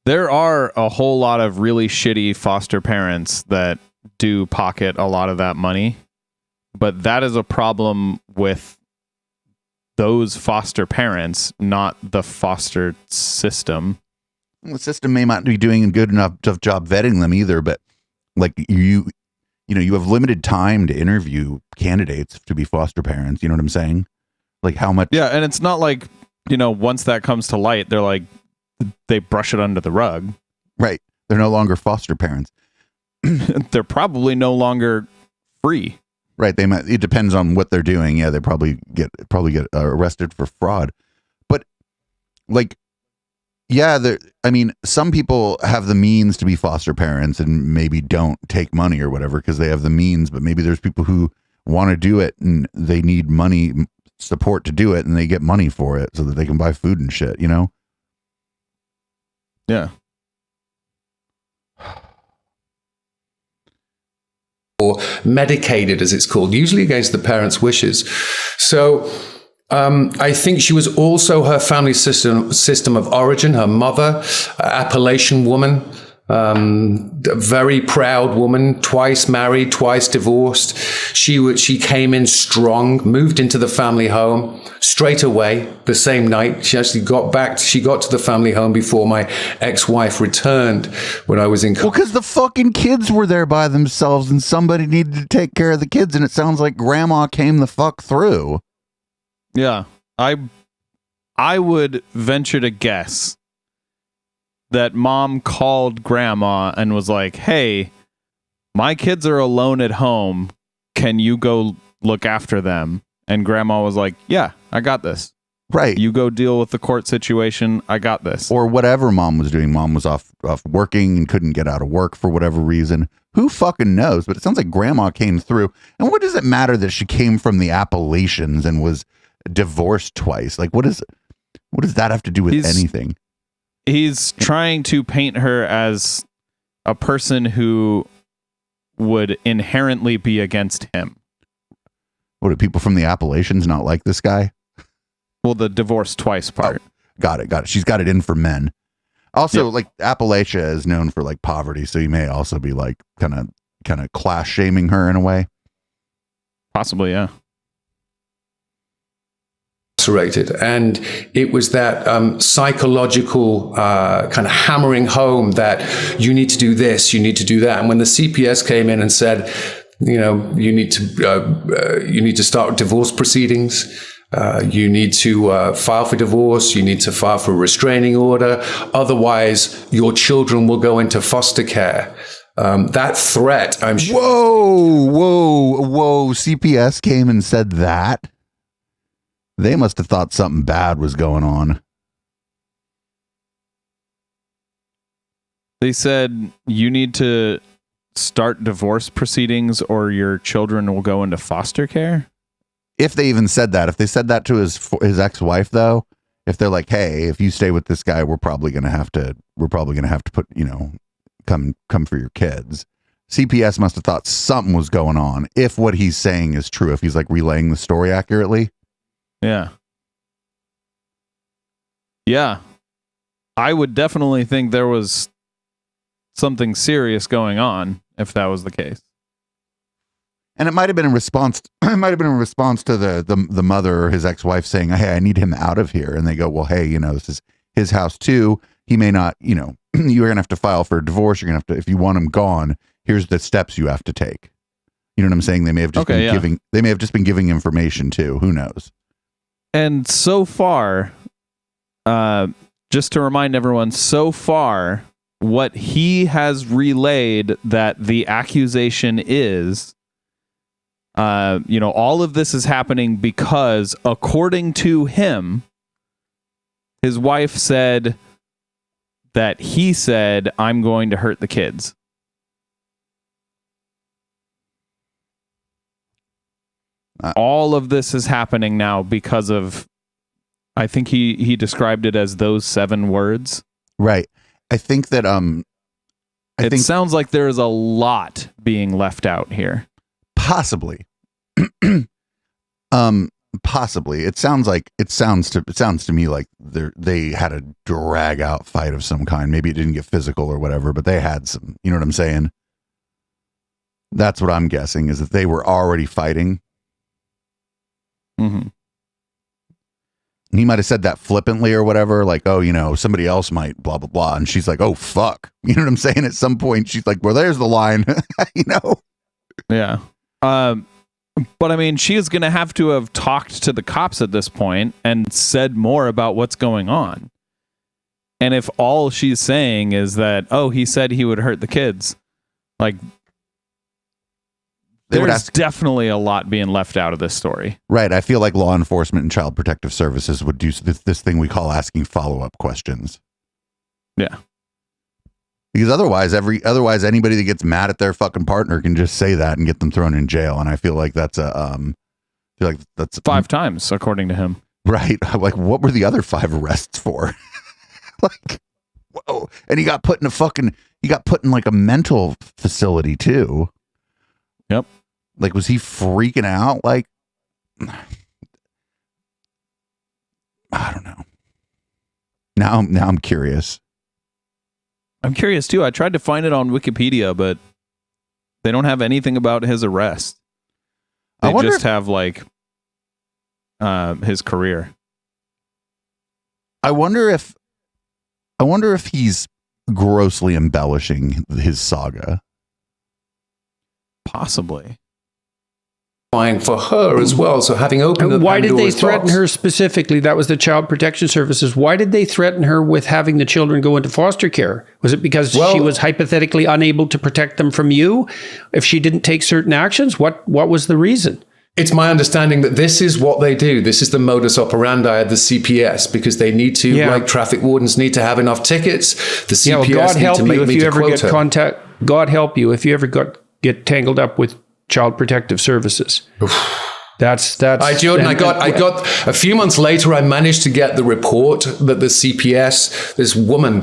There are a whole lot of really shitty foster parents that do pocket a lot of that money, but that is a problem with those foster parents, not the foster system. The system may not be doing a good enough job vetting them either, but like you have limited time to interview candidates to be foster parents. You know what I'm saying? Like how much? Yeah, and it's not like, once that comes to light, they're like, they brush it under the rug. Right. They're no longer foster parents. They're probably no longer free. Right. They might. It depends on what they're doing. Yeah, they probably get arrested for fraud. But like, yeah, I mean, some people have the means to be foster parents and maybe don't take money or whatever because they have the means. But maybe there's people who want to do it and they need money support to do it, and they get money for it so that they can buy food and shit. Yeah. Or medicated, as it's called, usually against the parents' wishes. So I think she was also her family system of origin. Her mother, Appalachian woman, a very proud woman, twice married, twice divorced. She came in strong, moved into the family home straight away the same night. She actually got to the family home before my ex-wife returned when I was in. Well, because the fucking kids were there by themselves and somebody needed to take care of the kids, and it sounds like grandma came the fuck through. Yeah. I would venture to guess that mom called grandma and was like, hey, my kids are alone at home. Can you go look after them? And grandma was like, yeah, I got this. Right. You go deal with the court situation. I got this. Or whatever mom was doing. Mom was off working and couldn't get out of work for whatever reason. Who fucking knows? But it sounds like grandma came through. And what does it matter that she came from the Appalachians and was divorced twice? Like, what does that have to do with anything? He's trying to paint her as a person who would inherently be against him. What, do people from the Appalachians not like this guy? Well, the divorce twice part. Oh, got it. She's got it in for men. Also, like Appalachia is known for like poverty, so you may also be like kind of class shaming her in a way. Possibly, yeah. And it was that psychological kind of hammering home that you need to do this, you need to do that. And when the CPS came in and said, you need to start divorce proceedings, you need to file for divorce, you need to file for a restraining order, otherwise your children will go into foster care. That threat, I'm sure. Whoa! CPS came and said that. They must have thought something bad was going on. They said you need to start divorce proceedings or your children will go into foster care. If they even said that, if they said that to his ex-wife, though, if they're like, hey, if you stay with this guy, we're probably gonna have to put, come for your kids. CPS must have thought something was going on if what he's saying is true, if he's like relaying the story accurately. Yeah. Yeah. I would definitely think there was something serious going on if that was the case. And it might have been in response. It might have been in response to the mother or his ex-wife saying, "Hey, I need him out of here." And they go, "Well, hey, this is his house too. He may not, you're gonna have to file for a divorce. You're gonna have to, if you want him gone, here's the steps you have to take." You know what I'm saying? They may have just been giving. They may have just been giving information too. Who knows? And so far, just to remind everyone, so far, what he has relayed that the accusation is. All of this is happening because, according to him, his wife said that he said, "I'm going to hurt the kids." All of this is happening now because of, I think he described it as those 7 words. Right. I think that it sounds like there is a lot being left out here. Possibly. Possibly. It sounds to me like they had a drag out fight of some kind. Maybe it didn't get physical or whatever, but they had some, you know what I'm saying? That's what I'm guessing, is that they were already fighting. Mm-hmm. He might have said that flippantly or whatever, like, "Oh, somebody else might blah, blah, blah." And she's like, "Oh, fuck." You know what I'm saying? At some point, she's like, "Well, there's the line." Yeah. But I mean, she is going to have to have talked to the cops at this point and said more about what's going on. And if all she's saying is that, "Oh, he said he would hurt the kids," like, there's definitely a lot being left out of this story. Right. I feel like law enforcement and child protective services would do this thing we call asking follow-up questions. Yeah. Because otherwise anybody that gets mad at their fucking partner can just say that and get them thrown in jail. And I feel like that's 5 times, according to him. Right. Like, what were the other 5 arrests for? Like, whoa. And he got put in like a mental facility too. Yep. Like, was he freaking out? Like, I don't know. Now I'm curious. I'm curious too. I tried to find it on Wikipedia, but they don't have anything about his arrest. They just have like his career. I wonder if he's grossly embellishing his saga. Possibly. For her as well. So having opened the why did they Pandora's threaten box- her specifically? That was the Child Protection Services. Why did they threaten her with having the children go into foster care? Was it because she was hypothetically unable to protect them from you if she didn't take certain actions? What was the reason? It's my understanding that this is what they do. This is the modus operandi of the CPS, because they need to, like traffic wardens, need to have enough tickets. The CPS need to make meet a quota. God help you if you ever get tangled up with Child Protective Services. That's Jordan, I got a few months later, I managed to get the report that the CPS, this woman,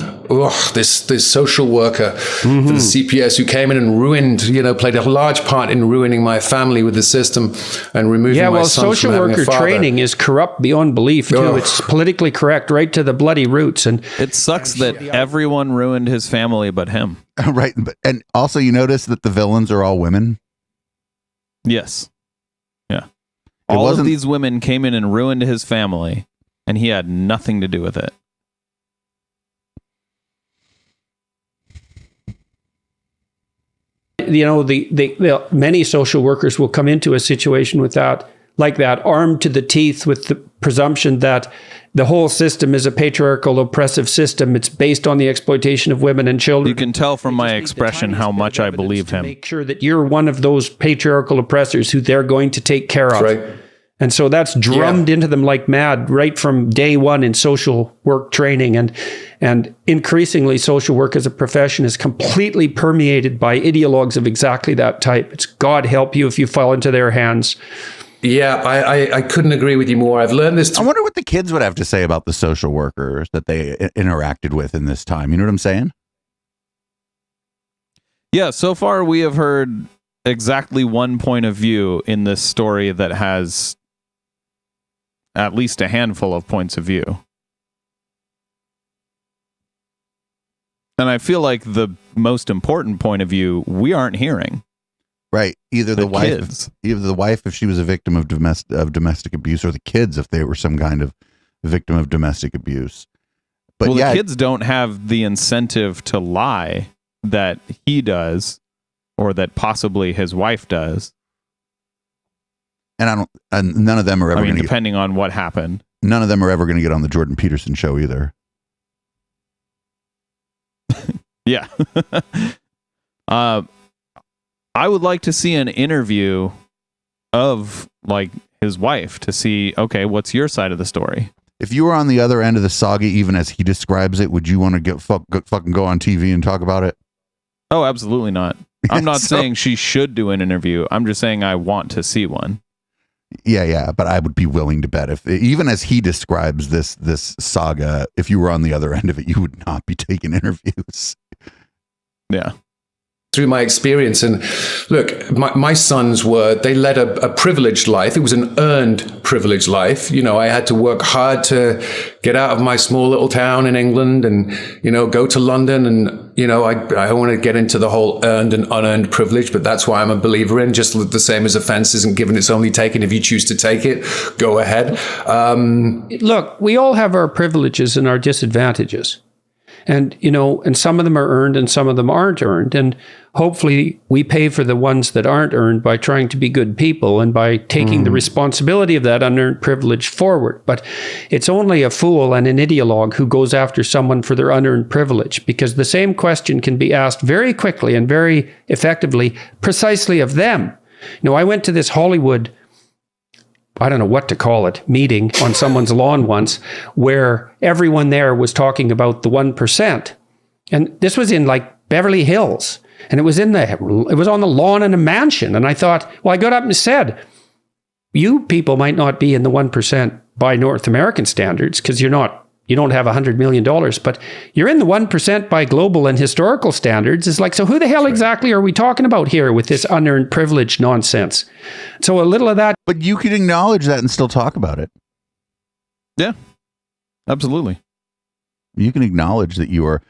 this social worker for the CPS who came in and ruined, played a large part in ruining my family with the system and removing my son social from having worker a father. Training is corrupt beyond belief too. It's politically correct right to the bloody roots, and it sucks that everyone ruined his family but him. Right. And also, you notice that the villains are all women. Yes. Yeah. All of these women came in and ruined his family, and he had nothing to do with it. The many social workers will come into a situation like that, armed to the teeth with the presumption that the whole system is a patriarchal, oppressive system. It's based on the exploitation of women and children. You can tell from my expression how much I believe him. Make sure that you're one of those patriarchal oppressors who they're going to take care of. Right. And so that's drummed into them like mad right from day one in social work training. And increasingly, social work as a profession is completely permeated by ideologues of exactly that type. It's God help you if you fall into their hands. Yeah, I couldn't agree with you more. I've learned this. I wonder what the kids would have to say about the social workers that they interacted with in this time. You know what I'm saying? Yeah, so far we have heard exactly one point of view in this story that has at least a handful of points of view. And I feel like the most important point of view we aren't hearing. Right. Either the kids. wife if she was a victim of domestic abuse, or the kids if they were some kind of victim of domestic abuse. But well, yeah, the kids don't have the incentive to lie that he does, or that possibly his wife does. and none of them are ever going to depending on what happened. None of them are ever going to get on the Jordan Peterson show either. Yeah. I would like to see an interview of like his wife to see, okay, what's your side of the story? If you were on the other end of the saga, even as he describes it, would you want to fucking go on TV and talk about it? Oh, absolutely not. I'm not So- saying she should do an interview. I'm just saying I want to see one. Yeah, but I would be willing to bet if even as he describes this saga, if you were on the other end of it, you would not be taking interviews. Yeah. Through my experience. And look, my sons they led a privileged life. It was an earned privileged life. You know, I had to work hard to get out of my small little town in England and, you know, go to London. And, you know, I don't want to get into the whole earned and unearned privilege, but that's why I'm a believer in just the same as offense isn't given, it's only taken. If you choose to take it, go ahead. Look, we all have our privileges and our disadvantages. And, you know, and some of them are earned and some of them aren't earned. And hopefully we pay for the ones that aren't earned by trying to be good people and by taking the responsibility of that unearned privilege forward. But it's only a fool and an ideologue who goes after someone for their unearned privilege, because the same question can be asked very quickly and very effectively precisely of them. You know, I went to this Hollywood, I don't know what to call it, meeting on someone's lawn once, where everyone there was talking about the 1%. And this was in like Beverly Hills. And it was on the lawn in a mansion. And I thought, well, I got up and said, you people might not be in the 1% by North American standards, because you don't have $100 million, but you're in the 1% by global and historical standards. It's like, so who the hell exactly are we talking about here with this unearned privilege nonsense? So a little of that. But you can acknowledge that and still talk about it. Yeah, absolutely. You can acknowledge that you are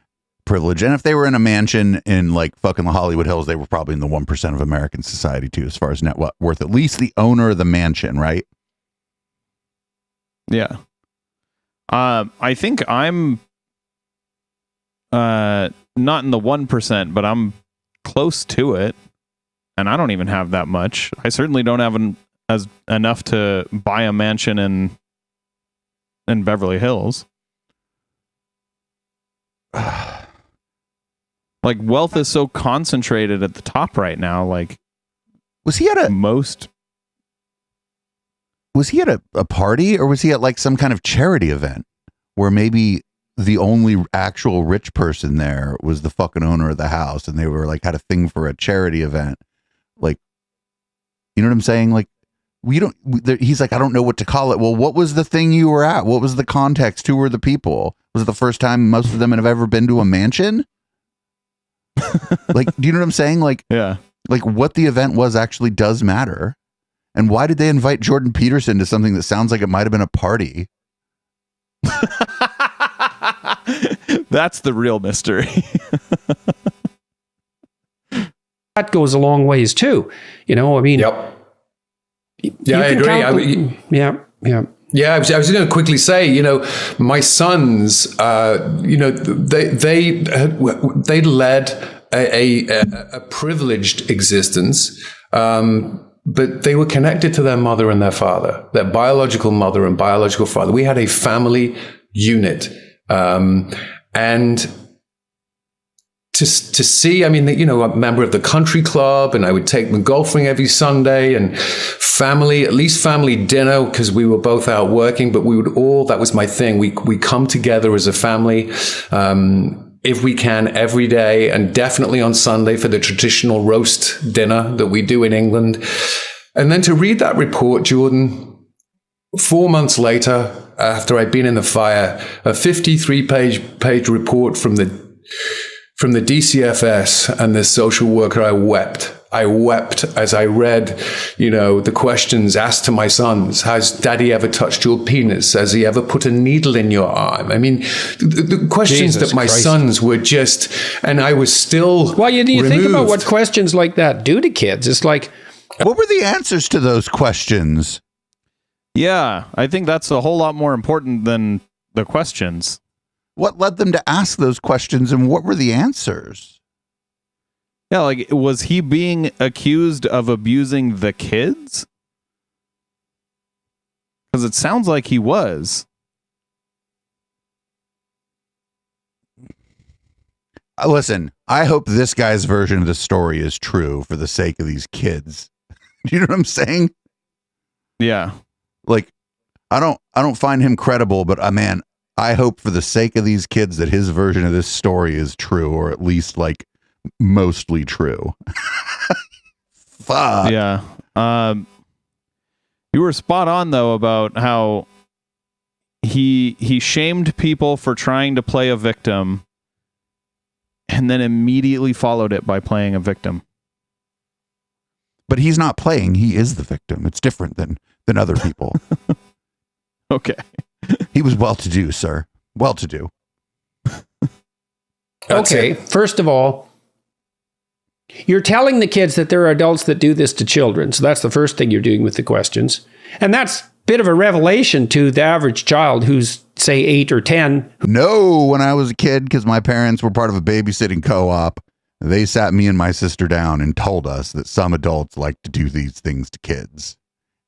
privileged. And if they were in a mansion in like fucking the Hollywood Hills, they were probably in the 1% of American society too, as far as net worth, at least the owner of the mansion, right? Yeah. I think I'm not in the 1%, but I'm close to it. And I don't even have that much. I certainly don't have enough to buy a mansion in Beverly Hills. Like, wealth is so concentrated at the top right now. Like, Was he at a party, or was he at like some kind of charity event where maybe the only actual rich person there was the fucking owner of the house, and they were like had a thing for a charity event? Like, you know what I'm saying? Like, he's like, I don't know what to call it. Well, what was the thing you were at? What was the context? Who were the people? Was it the first time most of them have ever been to a mansion? Like, do you know what I'm saying? Like, yeah. Like what the event was actually does matter. And why did they invite Jordan Peterson to something that sounds like it might have been a party? That's the real mystery. That goes a long ways too. You know, I mean, Yep. yeah, I agree. Yeah. Yeah, I was going to quickly say, you know, my sons, you know, they led a privileged existence, but they were connected to their mother and their father, their biological mother and biological father. We had a family unit, and to see, I mean, you know, a member of the country club, and I would take them golfing every Sunday, and family, at least family dinner, because we were both out working, but we would all, that was my thing. We come together as a family, if we can, every day, and definitely on Sunday for the traditional roast dinner that we do in England. And then to read that report, Jordan, 4 months later, after I'd been in the fire, a 53-page report from the DCFS and the social worker, I wept. I wept as I read, you know, the questions asked to my sons. Has Daddy ever touched your penis? Has he ever put a needle in your arm? I mean, the questions Jesus that my Christ. sons were just, and I was still Well, you think about removed. what questions like that do to kids. It's like, What were the answers to those questions? Yeah, I think that's a whole lot more important than the questions. What led them to ask those questions, and what were the answers? Yeah, like, was he being accused of abusing the kids? Because it sounds like he was. Listen, I hope this guy's version of the story is true for the sake of these kids. Do you know what I'm saying? Yeah. Like, I don't find him credible, but man, I hope for the sake of these kids that his version of this story is true, or at least like mostly true. Fuck. Yeah. You were spot on though about how he shamed people for trying to play a victim and then immediately followed it by playing a victim. But he's not playing, he is the victim. It's different than other people. Okay. He was well-to-do, sir. Well-to-do. That's okay, it. first of all, you're telling the kids that there are adults that do this to children. So that's the first thing you're doing with the questions. And that's a bit of a revelation to the average child who's, say, 8 or 10. No, when I was a kid, because my parents were part of a babysitting co-op, they sat me and my sister down and told us that some adults like to do these things to kids.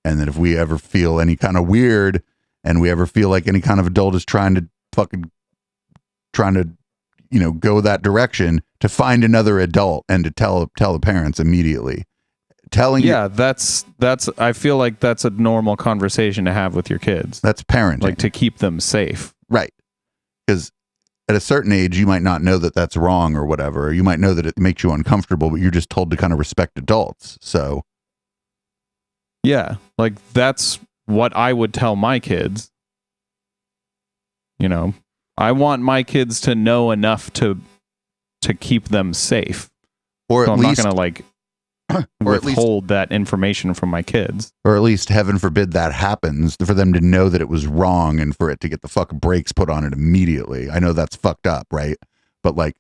And that if we ever feel any kind of weird, and we ever feel like any kind of adult is trying to, you know, go that direction, to find another adult and to tell the parents immediately. Telling you, Yeah, that's I feel like that's a normal conversation to have with your kids. that's parenting. Like, to keep them safe. Right. Because at a certain age, you might not know that that's wrong or whatever. You might know that it makes you uncomfortable, but you're just told to kind of respect adults. So, Yeah, like that's what I would tell my kids. You know, I want my kids to know enough to keep them safe. or So at I'm least, not going to or at least, withhold that information from my kids. or at least, heaven forbid that happens, for them to know that it was wrong and for it to get the fuck brakes put on it immediately. I know that's fucked up, right? But like,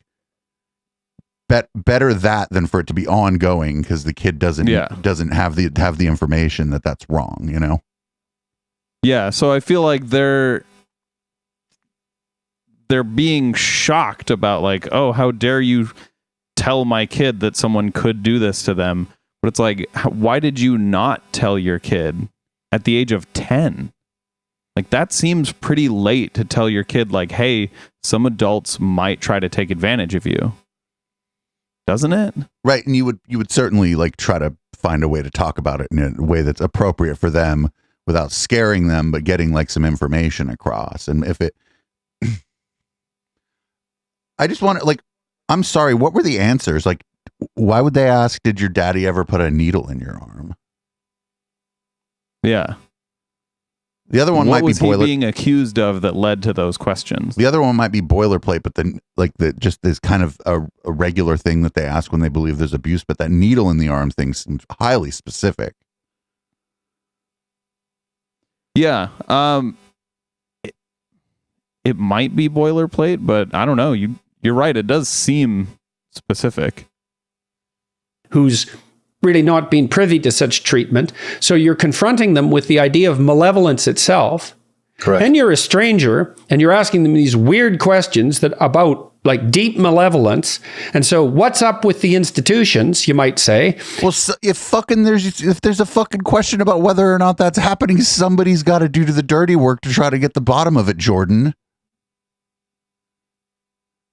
better that than for it to be ongoing because the kid doesn't have the information that that's wrong. You know. Yeah, so I feel like they're being shocked about, like, oh, how dare you tell my kid that someone could do this to them. But it's like, why did you not tell your kid at the age of 10? Like, that seems pretty late to tell your kid, like, hey, some adults might try to take advantage of you. Doesn't it? Right, and you would certainly like try to find a way to talk about it in a way that's appropriate for them without scaring them, but getting like some information across. And if it, I just want to, like, I'm sorry, what were the answers? Like, why would they ask, did your daddy ever put a needle in your arm? Yeah. The other one What might be was he boiler. being accused of that led to those questions? The other one might be boilerplate, but then like just this kind of a regular thing that they ask when they believe there's abuse. But that needle in the arm thing seems highly specific. Yeah. It might be boilerplate, but I don't know. You're right. It does seem specific. Who's really not been privy to such treatment. So you're confronting them with the idea of malevolence itself. Correct. And you're a stranger and you're asking them these weird questions that about like deep malevolence. And so what's up with the institutions, you might say? Well, so if there's a fucking question about whether or not that's happening, somebody's got to do the dirty work to try to get the bottom of it, Jordan.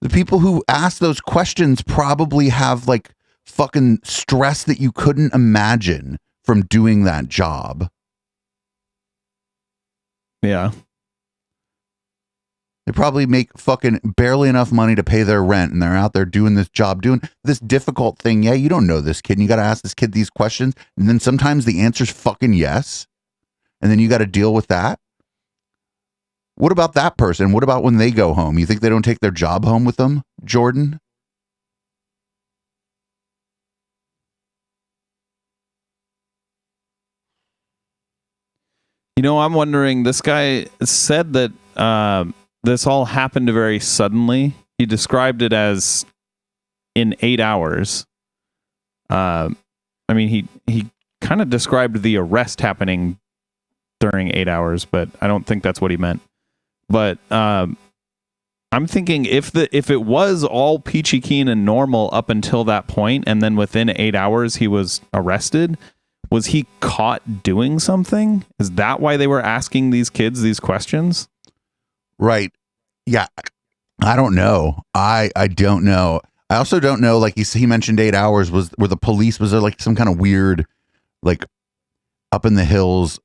The people who ask those questions probably have like fucking stress that you couldn't imagine from doing that job. Yeah. They probably make fucking barely enough money to pay their rent, and they're out there doing this job, doing this difficult thing. Yeah, you don't know this kid, and you got to ask this kid these questions, and then sometimes the answer's fucking yes, and then you got to deal with that. What about that person? What about when they go home? You think they don't take their job home with them, Jordan? You know, I'm wondering, this guy said that this all happened very suddenly. He described it as in 8 hours. I mean, he kind of described the arrest happening during 8 hours, but I don't think that's what he meant. But I'm thinking if it was all peachy keen and normal up until that point, and then within 8 hours he was arrested, was he caught doing something? Is that why they were asking these kids these questions? Right. Yeah. I don't know. I don't know. I also don't know, like he mentioned 8 hours, was there like some kind of weird, like up in the hills,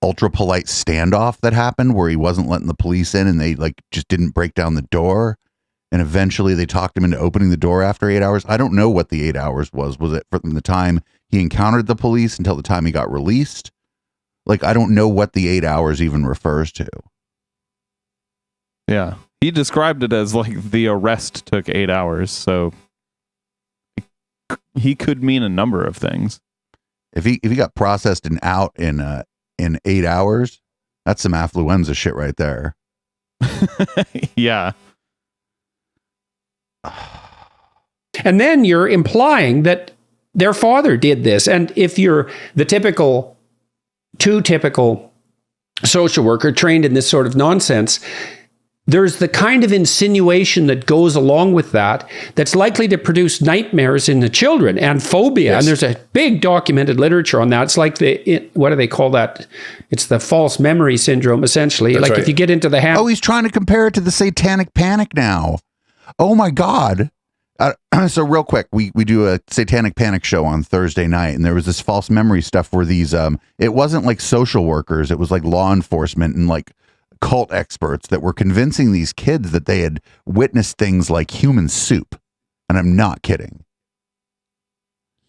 ultra polite standoff that happened where he wasn't letting the police in and they like just didn't break down the door, and eventually they talked him into opening the door after 8 hours. I don't know what the 8 hours was. Was it from the time he encountered the police until the time he got released? Like, I don't know what the 8 hours even refers to. Yeah. He described it as like the arrest took 8 hours, so he could mean a number of things. If he got processed and out in 8 hours, that's some affluenza shit right there. Yeah. And then you're implying that their father did this. And if you're the typical social worker trained in this sort of nonsense, there's the kind of insinuation that goes along with that that's likely to produce nightmares in the children and phobia. Yes. And there's a big documented literature on that. It's like what do they call that? It's the false memory syndrome, essentially. That's like right. if you get into the habit. Oh, he's trying to compare it to the Satanic Panic now. Oh my God. So real quick, we do a Satanic Panic show on Thursday night, and there was this false memory stuff where these, it wasn't like social workers, it was like law enforcement and like cult experts that were convincing these kids that they had witnessed things like human soup. And I'm not kidding.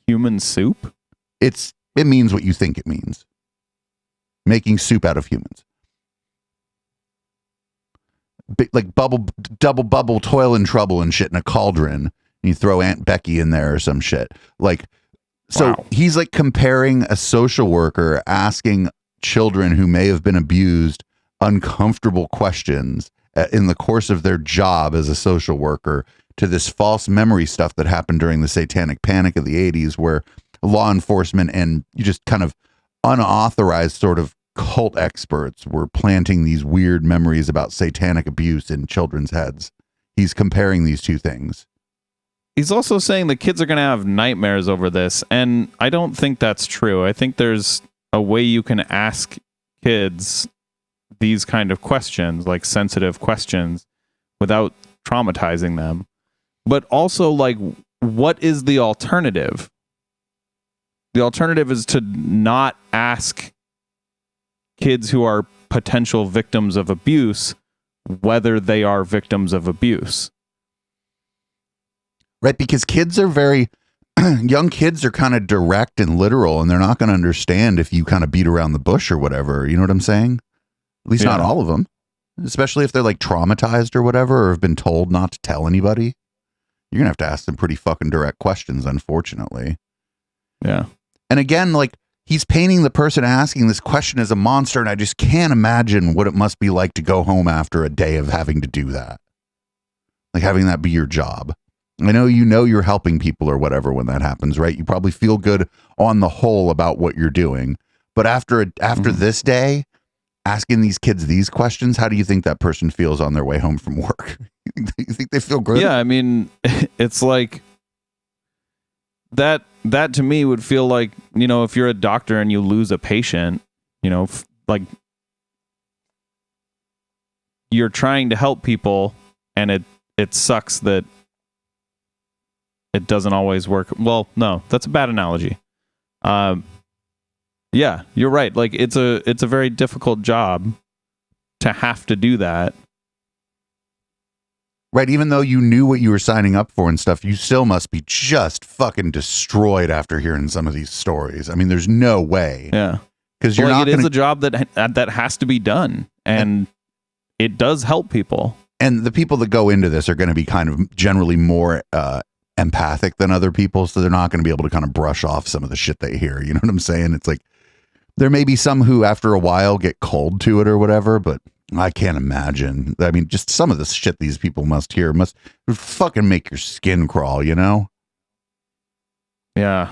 Human soup? It means what you think it means. Making soup out of humans. Like double bubble, toil and trouble and shit in a cauldron. And you throw Aunt Becky in there or some shit. Like, so Wow. He's like comparing a social worker asking children who may have been abused uncomfortable questions in the course of their job as a social worker to this false memory stuff that happened during the Satanic Panic of the 80s, where law enforcement and you just kind of unauthorized sort of cult experts were planting these weird memories about satanic abuse in children's heads. He's comparing these two things. He's also saying the kids are going to have nightmares over this, and I don't think that's true. I think there's a way you can ask kids these kind of questions, like sensitive questions, without traumatizing them. But also, like, what is the alternative? The alternative is to not ask kids who are potential victims of abuse whether they are victims of abuse. Right, because kids are very young kids are kind of direct and literal, and they're not going to understand if you kind of beat around the bush or whatever. You know what I'm saying? At least not Yeah. all of them, especially if they're like traumatized or whatever, or have been told not to tell anybody. You're going to have to ask some pretty fucking direct questions, unfortunately. Yeah. And again, like, he's painting the person asking this question as a monster, and I just can't imagine what it must be like to go home after a day of having to do that. Like, having that be your job. I know you're helping people or whatever when that happens, right? You probably feel good on the whole about what you're doing. But after this day, asking these kids these questions, how do you think that person feels on their way home from work? You think they feel good? Yeah, I mean, it's like that to me would feel like, if you're a doctor and you lose a patient, like you're trying to help people and it sucks that it doesn't always work. Well, no, that's a bad analogy. Yeah, you're right. Like it's a very difficult job to have to do that. Right, even though you knew what you were signing up for and stuff, you still must be just fucking destroyed after hearing some of these stories. I mean, there's no way. Yeah. Because you're like, not it gonna, is a job that has to be done, and it does help people. and the people that go into this are going to be kind of generally more empathic than other people, so they're not going to be able to kind of brush off some of the shit they hear. You know what I'm saying? It's like there may be some who after a while get cold to it or whatever, but I can't imagine. I mean, just some of the shit these people must hear must fucking make your skin crawl, you know? Yeah.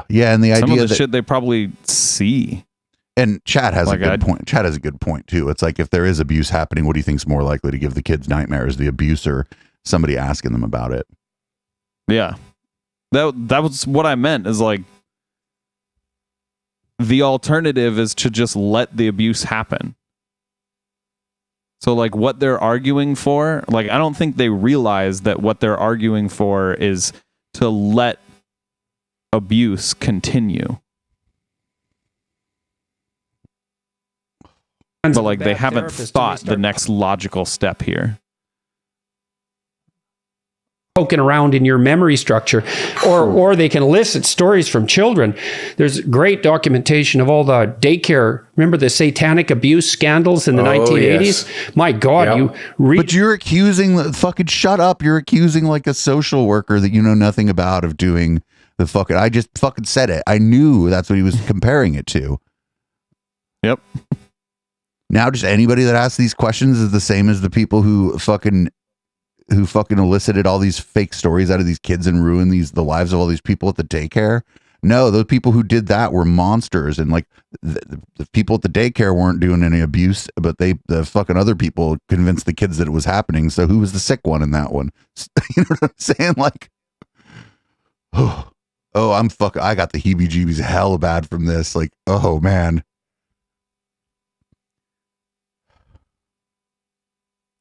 Yeah, and the Some idea of the that shit they probably see. and Chad has Like, a good point. Chad has a good point too. It's like if there is abuse happening, what do you think's more likely to give the kids nightmares? The abuse or somebody asking them about it? Yeah. That was what I meant, is like the alternative is to just let the abuse happen. So like what they're arguing for, like I don't think they realize that what they're arguing for is to let abuse continue. But like they haven't thought the next logical step here. Poking around in your memory structure, or they can elicit stories from children. There's great documentation of all the daycare. Remember the satanic abuse scandals in the 1980s? Yes. My God, Yep. But you're accusing fucking shut up. You're accusing like a social worker that you know nothing about of doing the fucking. I just fucking said it. I knew that's what he was comparing it to. Yep. Now, just anybody that asks these questions is the same as the people who fucking elicited all these fake stories out of these kids and ruined the lives of all these people at the daycare. No, those people who did that were monsters, and like the people at the daycare weren't doing any abuse, but the fucking other people convinced the kids that it was happening. So who was the sick one in that one? You know what I'm saying? Like, oh, I got the heebie-jeebies hella bad from this. Like, oh man.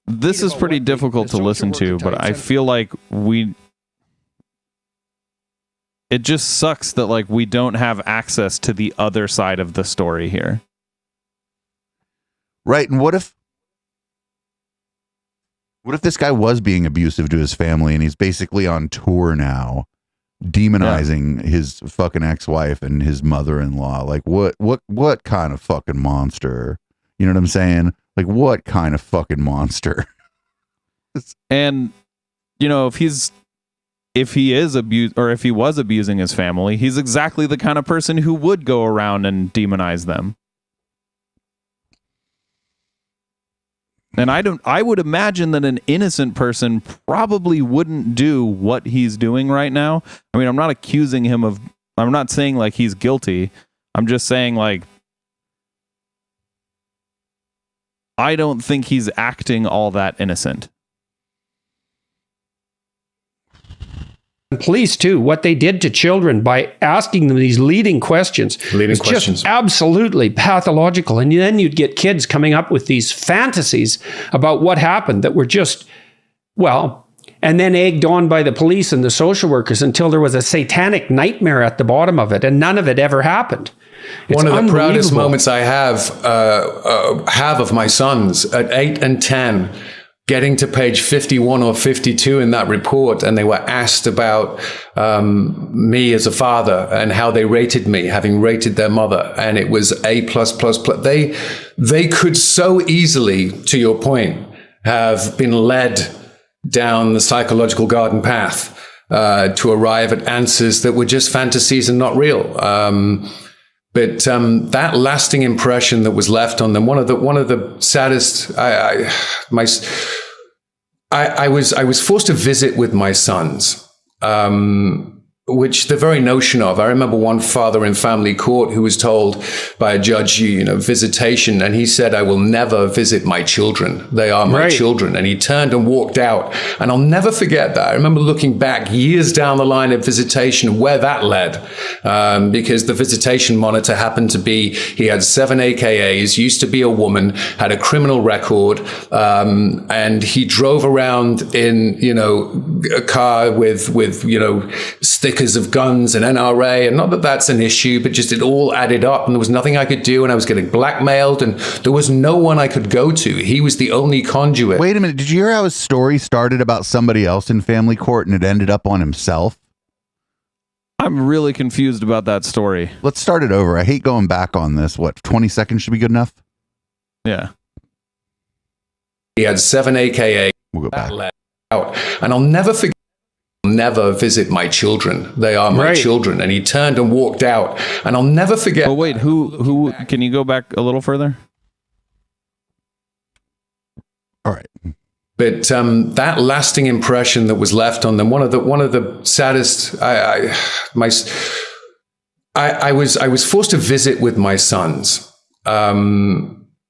This is pretty difficult to listen to, but I feel like it just sucks that like we don't have access to the other side of the story here. Right. And what if this guy was being abusive to his family and he's basically on tour now, demonizing his fucking ex-wife and his mother-in-law? Like what kind of fucking monster? You know what I'm saying? Like what kind of fucking monster? And you know, if he is abused, or if he was abusing his family, he's exactly the kind of person who would go around and demonize them. And I would imagine that an innocent person probably wouldn't do what he's doing right now. I mean, I'm not saying like he's guilty. I'm just saying like I don't think he's acting all that innocent. Police too, what they did to children by asking them these leading questions. Just absolutely pathological. And then you'd get kids coming up with these fantasies about what happened that were just, well, and then egged on by the police and the social workers until there was a satanic nightmare at the bottom of it, and none of it ever happened. It's one of the proudest unbelievable. moments I have of my sons at 8 and 10, getting to page 51 or 52 in that report, and they were asked about me as a father and how they rated me, having rated their mother, and it was A+++. They could so easily, to your point, have been led down the psychological garden path to arrive at answers that were just fantasies and not real. But that lasting impression that was left on them, one of the saddest. I was forced to visit with my sons which the very notion of, I remember one father in family court who was told by a judge, visitation, and he said, I will never visit my children. They are my children. And he turned and walked out. And I'll never forget that. I remember looking back years down the line at visitation and where that led, because the visitation monitor happened to be, he had 7 AKAs, used to be a woman, had a criminal record, and he drove around in, a car with stickers of guns and NRA, and not that that's an issue, but just it all added up, and there was nothing I could do, and I was getting blackmailed, and there was no one I could go to. He was the only conduit. Wait a minute. Did you hear how his story started about somebody else in family court and it ended up on himself? I'm really confused about that story. Let's start it over. I hate going back on this. What, 20 seconds should be good enough? Yeah. He had 7 AKA. We'll go back. Out. And I'll never forget. Never visit my children. They are my children. And he turned and walked out. And I'll never forget. But wait, who can you go back a little further? All right. But that lasting impression that was left on them, one of the saddest. I was forced to visit with my sons.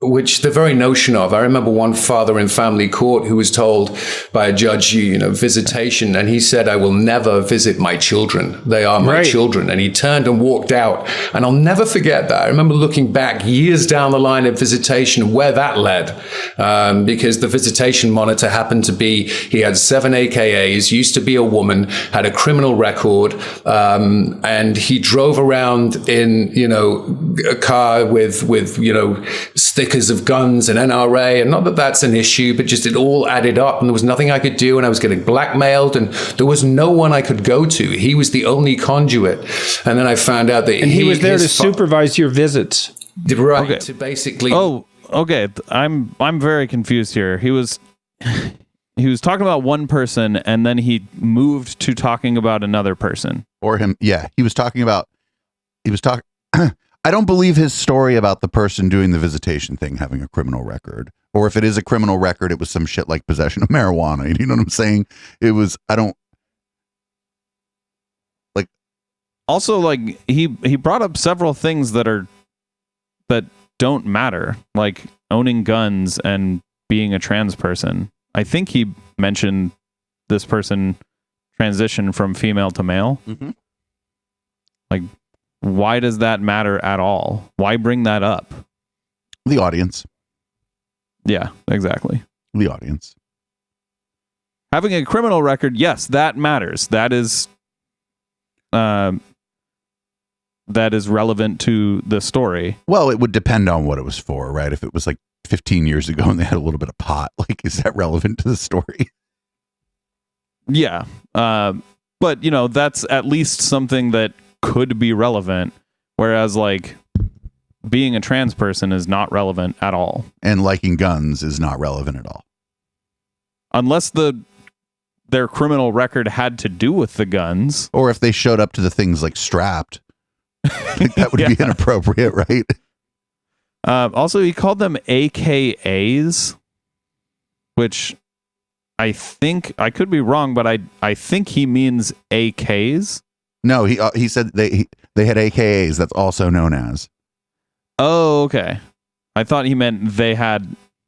Which the very notion of, I remember one father in family court who was told by a judge, visitation, and he said, I will never visit my children. They are my children. And he turned and walked out. And I'll never forget that. I remember looking back years down the line at visitation and where that led, because the visitation monitor happened to be, he had 7 AKAs, used to be a woman, had a criminal record, and he drove around in, a car with stickers of guns and NRA, and not that that's an issue, but just it all added up, and there was nothing I could do, and I was getting blackmailed, and there was no one I could go to. He was the only conduit. And then I found out that he was there to supervise your visits. Right. Okay. To basically. Oh, okay. I'm very confused here. He was talking about one person, and then he moved to talking about another person. Or him. Yeah. He was talking. I don't believe his story about the person doing the visitation thing having a criminal record. Or if it is a criminal record, it was some shit like possession of marijuana. You know what I'm saying? Also, like, he brought up several things that don't matter, like owning guns and being a trans person. I think he mentioned this person transitioned from female to male. Mm-hmm. Like, why does that matter at all? Why bring that up? The audience. Yeah, exactly. The audience. Having a criminal record, yes, that matters. That is relevant to the story. Well, it would depend on what it was for, right? If it was like 15 years ago and they had a little bit of pot, like, is that relevant to the story? Yeah. But, that's at least something that could be relevant, whereas like being a trans person is not relevant at all. And liking guns is not relevant at all. Unless their criminal record had to do with the guns. Or if they showed up to the things like strapped. I think that would be inappropriate, right? Also, he called them AKAs, which I think, I could be wrong, but I think he means AKs. No, he said they had AKAs. That's also known as. Oh, okay. I thought he meant they had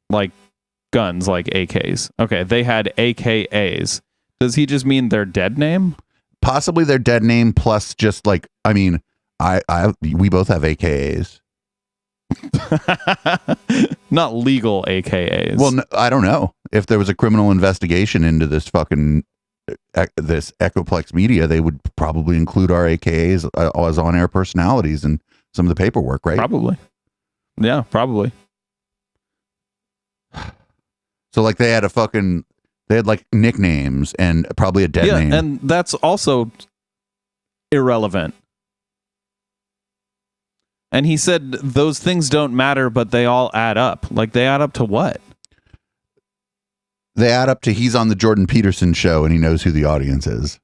like guns, like AKs. Okay, they had AKAs. Does he just mean their dead name? Possibly their dead name, plus just like, I mean, we both have AKAs. Not legal AKAs. Well, no, I don't know. If there was a criminal investigation into this fucking this Echoplex Media, they would probably include our AKAs as on-air personalities in some of the paperwork, right? Probably. Yeah, probably. So like they had like nicknames and probably a dead name. Yeah, and that's also irrelevant. And he said those things don't matter, but they all add up. Like, they add up to what? They add up to he's on the Jordan Peterson show and he knows who the audience is.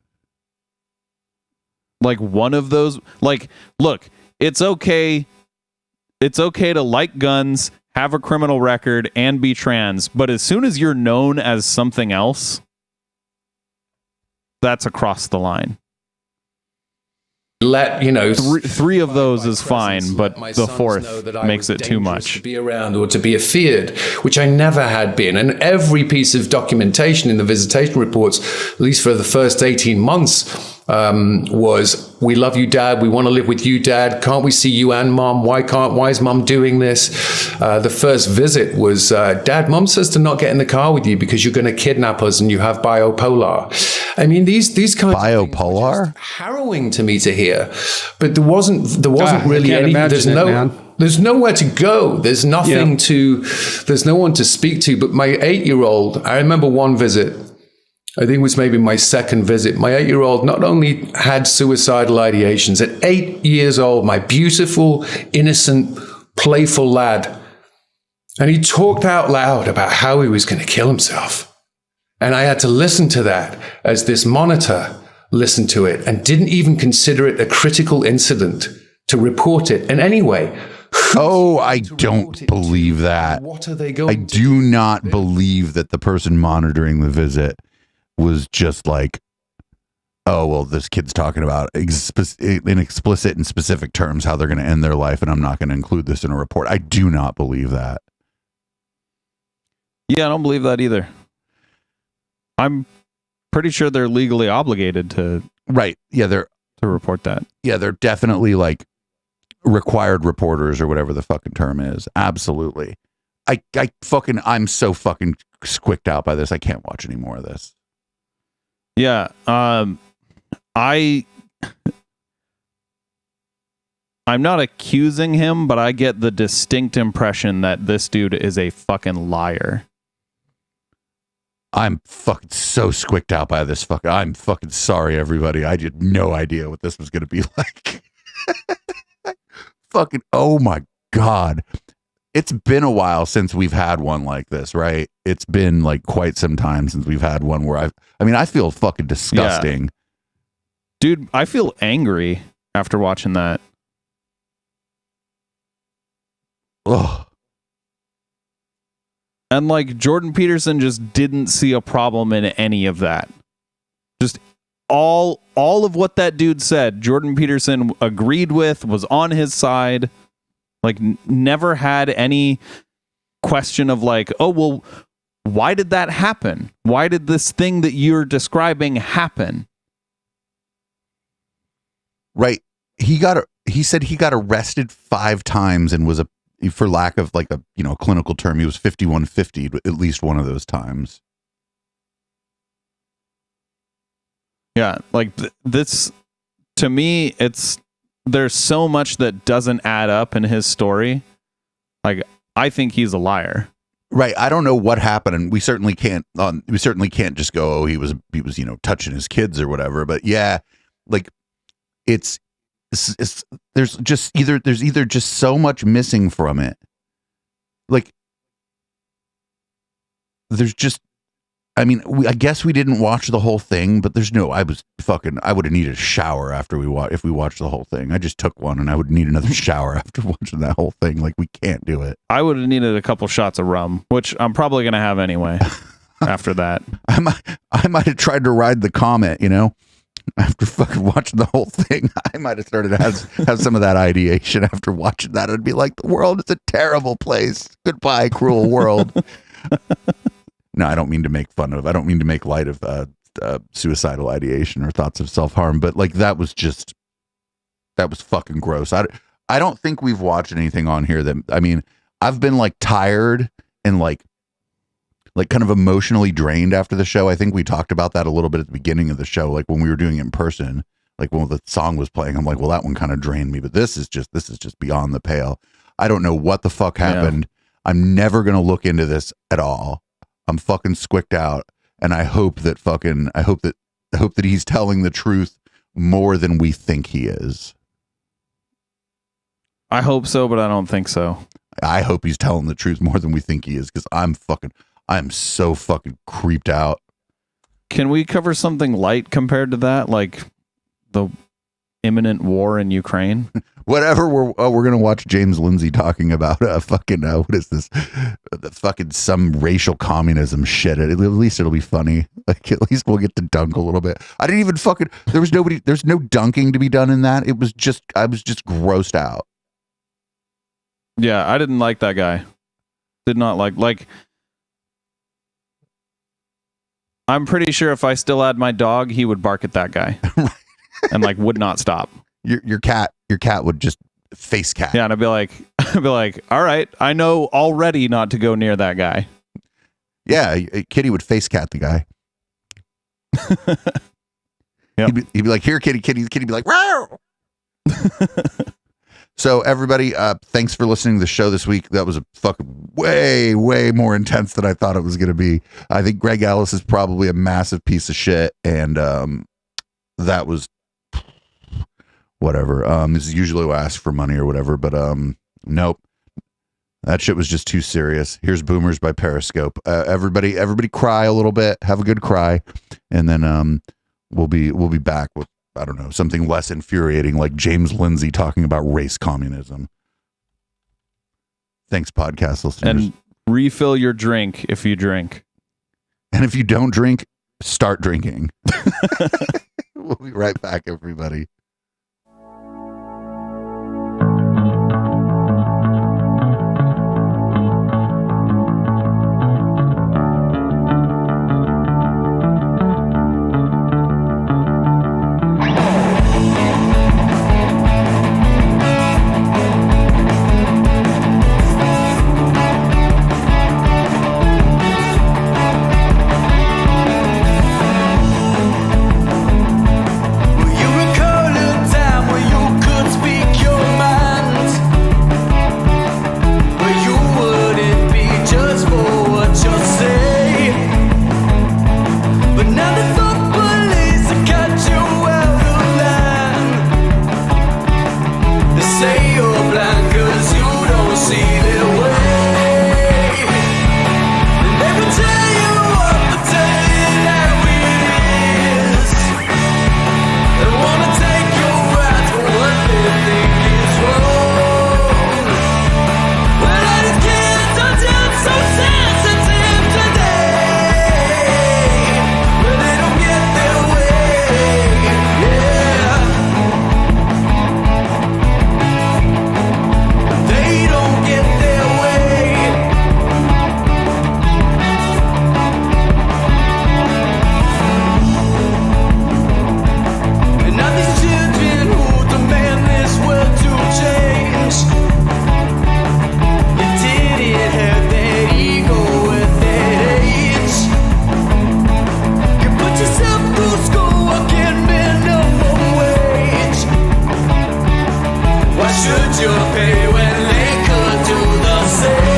Like, one of those, like, look, it's okay to like guns, have a criminal record, and be trans, but as soon as you're known as something else, that's across the line. let Three of those is fine, but my the sons fourth know that I makes was it too dangerous much. to be around or to be feared, which I never had been. And every piece of documentation in the visitation reports, at least for the first 18 months, was, we love you, Dad. We want to live with you, Dad. Can't we see you and Mom? Why is Mom doing this? The first visit was, Dad, Mom says to not get in the car with you because you're going to kidnap us and you have bipolar. I mean, these kinds of things were Bipolar? just harrowing to me to hear. But there wasn't I really can't any. imagine it, man. There's nowhere to go. There's nothing there's no one to speak to. But my 8-year-old, I remember one visit, I think it was maybe my second visit. My 8-year-old not only had suicidal ideations, at 8 years old, my beautiful, innocent, playful lad, and he talked out loud about how he was going to kill himself. And I had to listen to that as this monitor listened to it and didn't even consider it a critical incident to report it in any way. Oh, I don't believe that. What are they I going to do not believe that the person monitoring the visit was just like, oh, well, this kid's talking about in explicit and specific terms how they're going to end their life, and I'm not going to include this in a report. I do not believe that. Yeah, I don't believe that either. I'm pretty sure they're legally obligated to Right. Yeah, they're report that. they're definitely like required reporters or whatever the fucking term is. Absolutely. I'm so fucking squicked out by this. I can't watch any more of this. Yeah, I'm not accusing him, but I get the distinct impression that this dude is a fucking liar. I'm fucking so squicked out by this fucking. I'm fucking sorry, everybody. I had no idea what this was going to be like. Fucking, oh my God. It's been a while since we've had one like this, right? It's been like quite some time since we've had one where I feel fucking disgusting. Yeah. Dude, I feel angry after watching that. Ugh. And like Jordan Peterson just didn't see a problem in any of that. Just all of what that dude said, Jordan Peterson agreed with, was on his side. Like never had any question of like, oh, well, why did that happen? Why did this thing that you're describing happen? Right. He said he got arrested 5 times and was for lack of like a clinical term, he was 5150 at least one of those times. Yeah, like this to me, there's so much that doesn't add up in his story. Like I think he's a liar. Right. I don't know what happened, and we certainly can't just go, oh, he was touching his kids or whatever. But yeah, like it's there's either just so much missing from it. Like there's just, I I guess we didn't watch the whole thing, but I would have needed a shower after if we watched the whole thing. I just took one and I would need another shower after watching that whole thing. Like we can't do it. I would have needed a couple shots of rum, which I'm probably going to have anyway after that. I might have tried to ride the comet, after fucking watching the whole thing. I might have started to have some of that ideation after watching that. I'd be like, the world is a terrible place. Goodbye, cruel world. No, I don't mean to make light of suicidal ideation or thoughts of self-harm, but like that was fucking gross. I don't think we've watched anything on here that, I've been like tired and like kind of emotionally drained after the show. I think we talked about that a little bit at the beginning of the show, like when we were doing it in person, like when the song was playing, I'm like, well, that one kind of drained me, but this is just beyond the pale. I don't know what the fuck happened. Yeah. I'm never going to look into this at all. I'm fucking squicked out. And I hope that he's telling the truth more than we think he is. I hope so, but I don't think so. I hope he's telling the truth more than we think he is, because I'm so fucking creeped out. Can we cover something light compared to that? Like imminent war in Ukraine. Whatever. We're gonna watch James Lindsay talking about fucking what is this? The fucking some racial communism shit. At least it'll be funny. Like at least we'll get to dunk a little bit. I didn't even fucking. There's no dunking to be done in that. I was just grossed out. Yeah, I didn't like that guy. Did not like. I'm pretty sure if I still had my dog, he would bark at that guy, and like would not stop. Your cat would just face cat. Yeah, and I'd be like, all right, I know already not to go near that guy. Yeah, Kitty would face cat the guy. Yep. He'd be like, here, Kitty. Kitty'd be like, wow. So everybody, thanks for listening to the show this week. That was a fucking way more intense than I thought it was going to be. I think Greg Ellis is probably a massive piece of shit, and that was whatever. This is usually who I ask for money or whatever, but nope. That shit was just too serious. Here's Boomers by Periscope. Everybody cry a little bit, have a good cry, and then we'll be back with, I don't know, something less infuriating like James Lindsay talking about race communism. Thanks, podcast listeners. And refill your drink if you drink. And if you don't drink, start drinking. We'll be right back, everybody. Should you pay when they could do the same?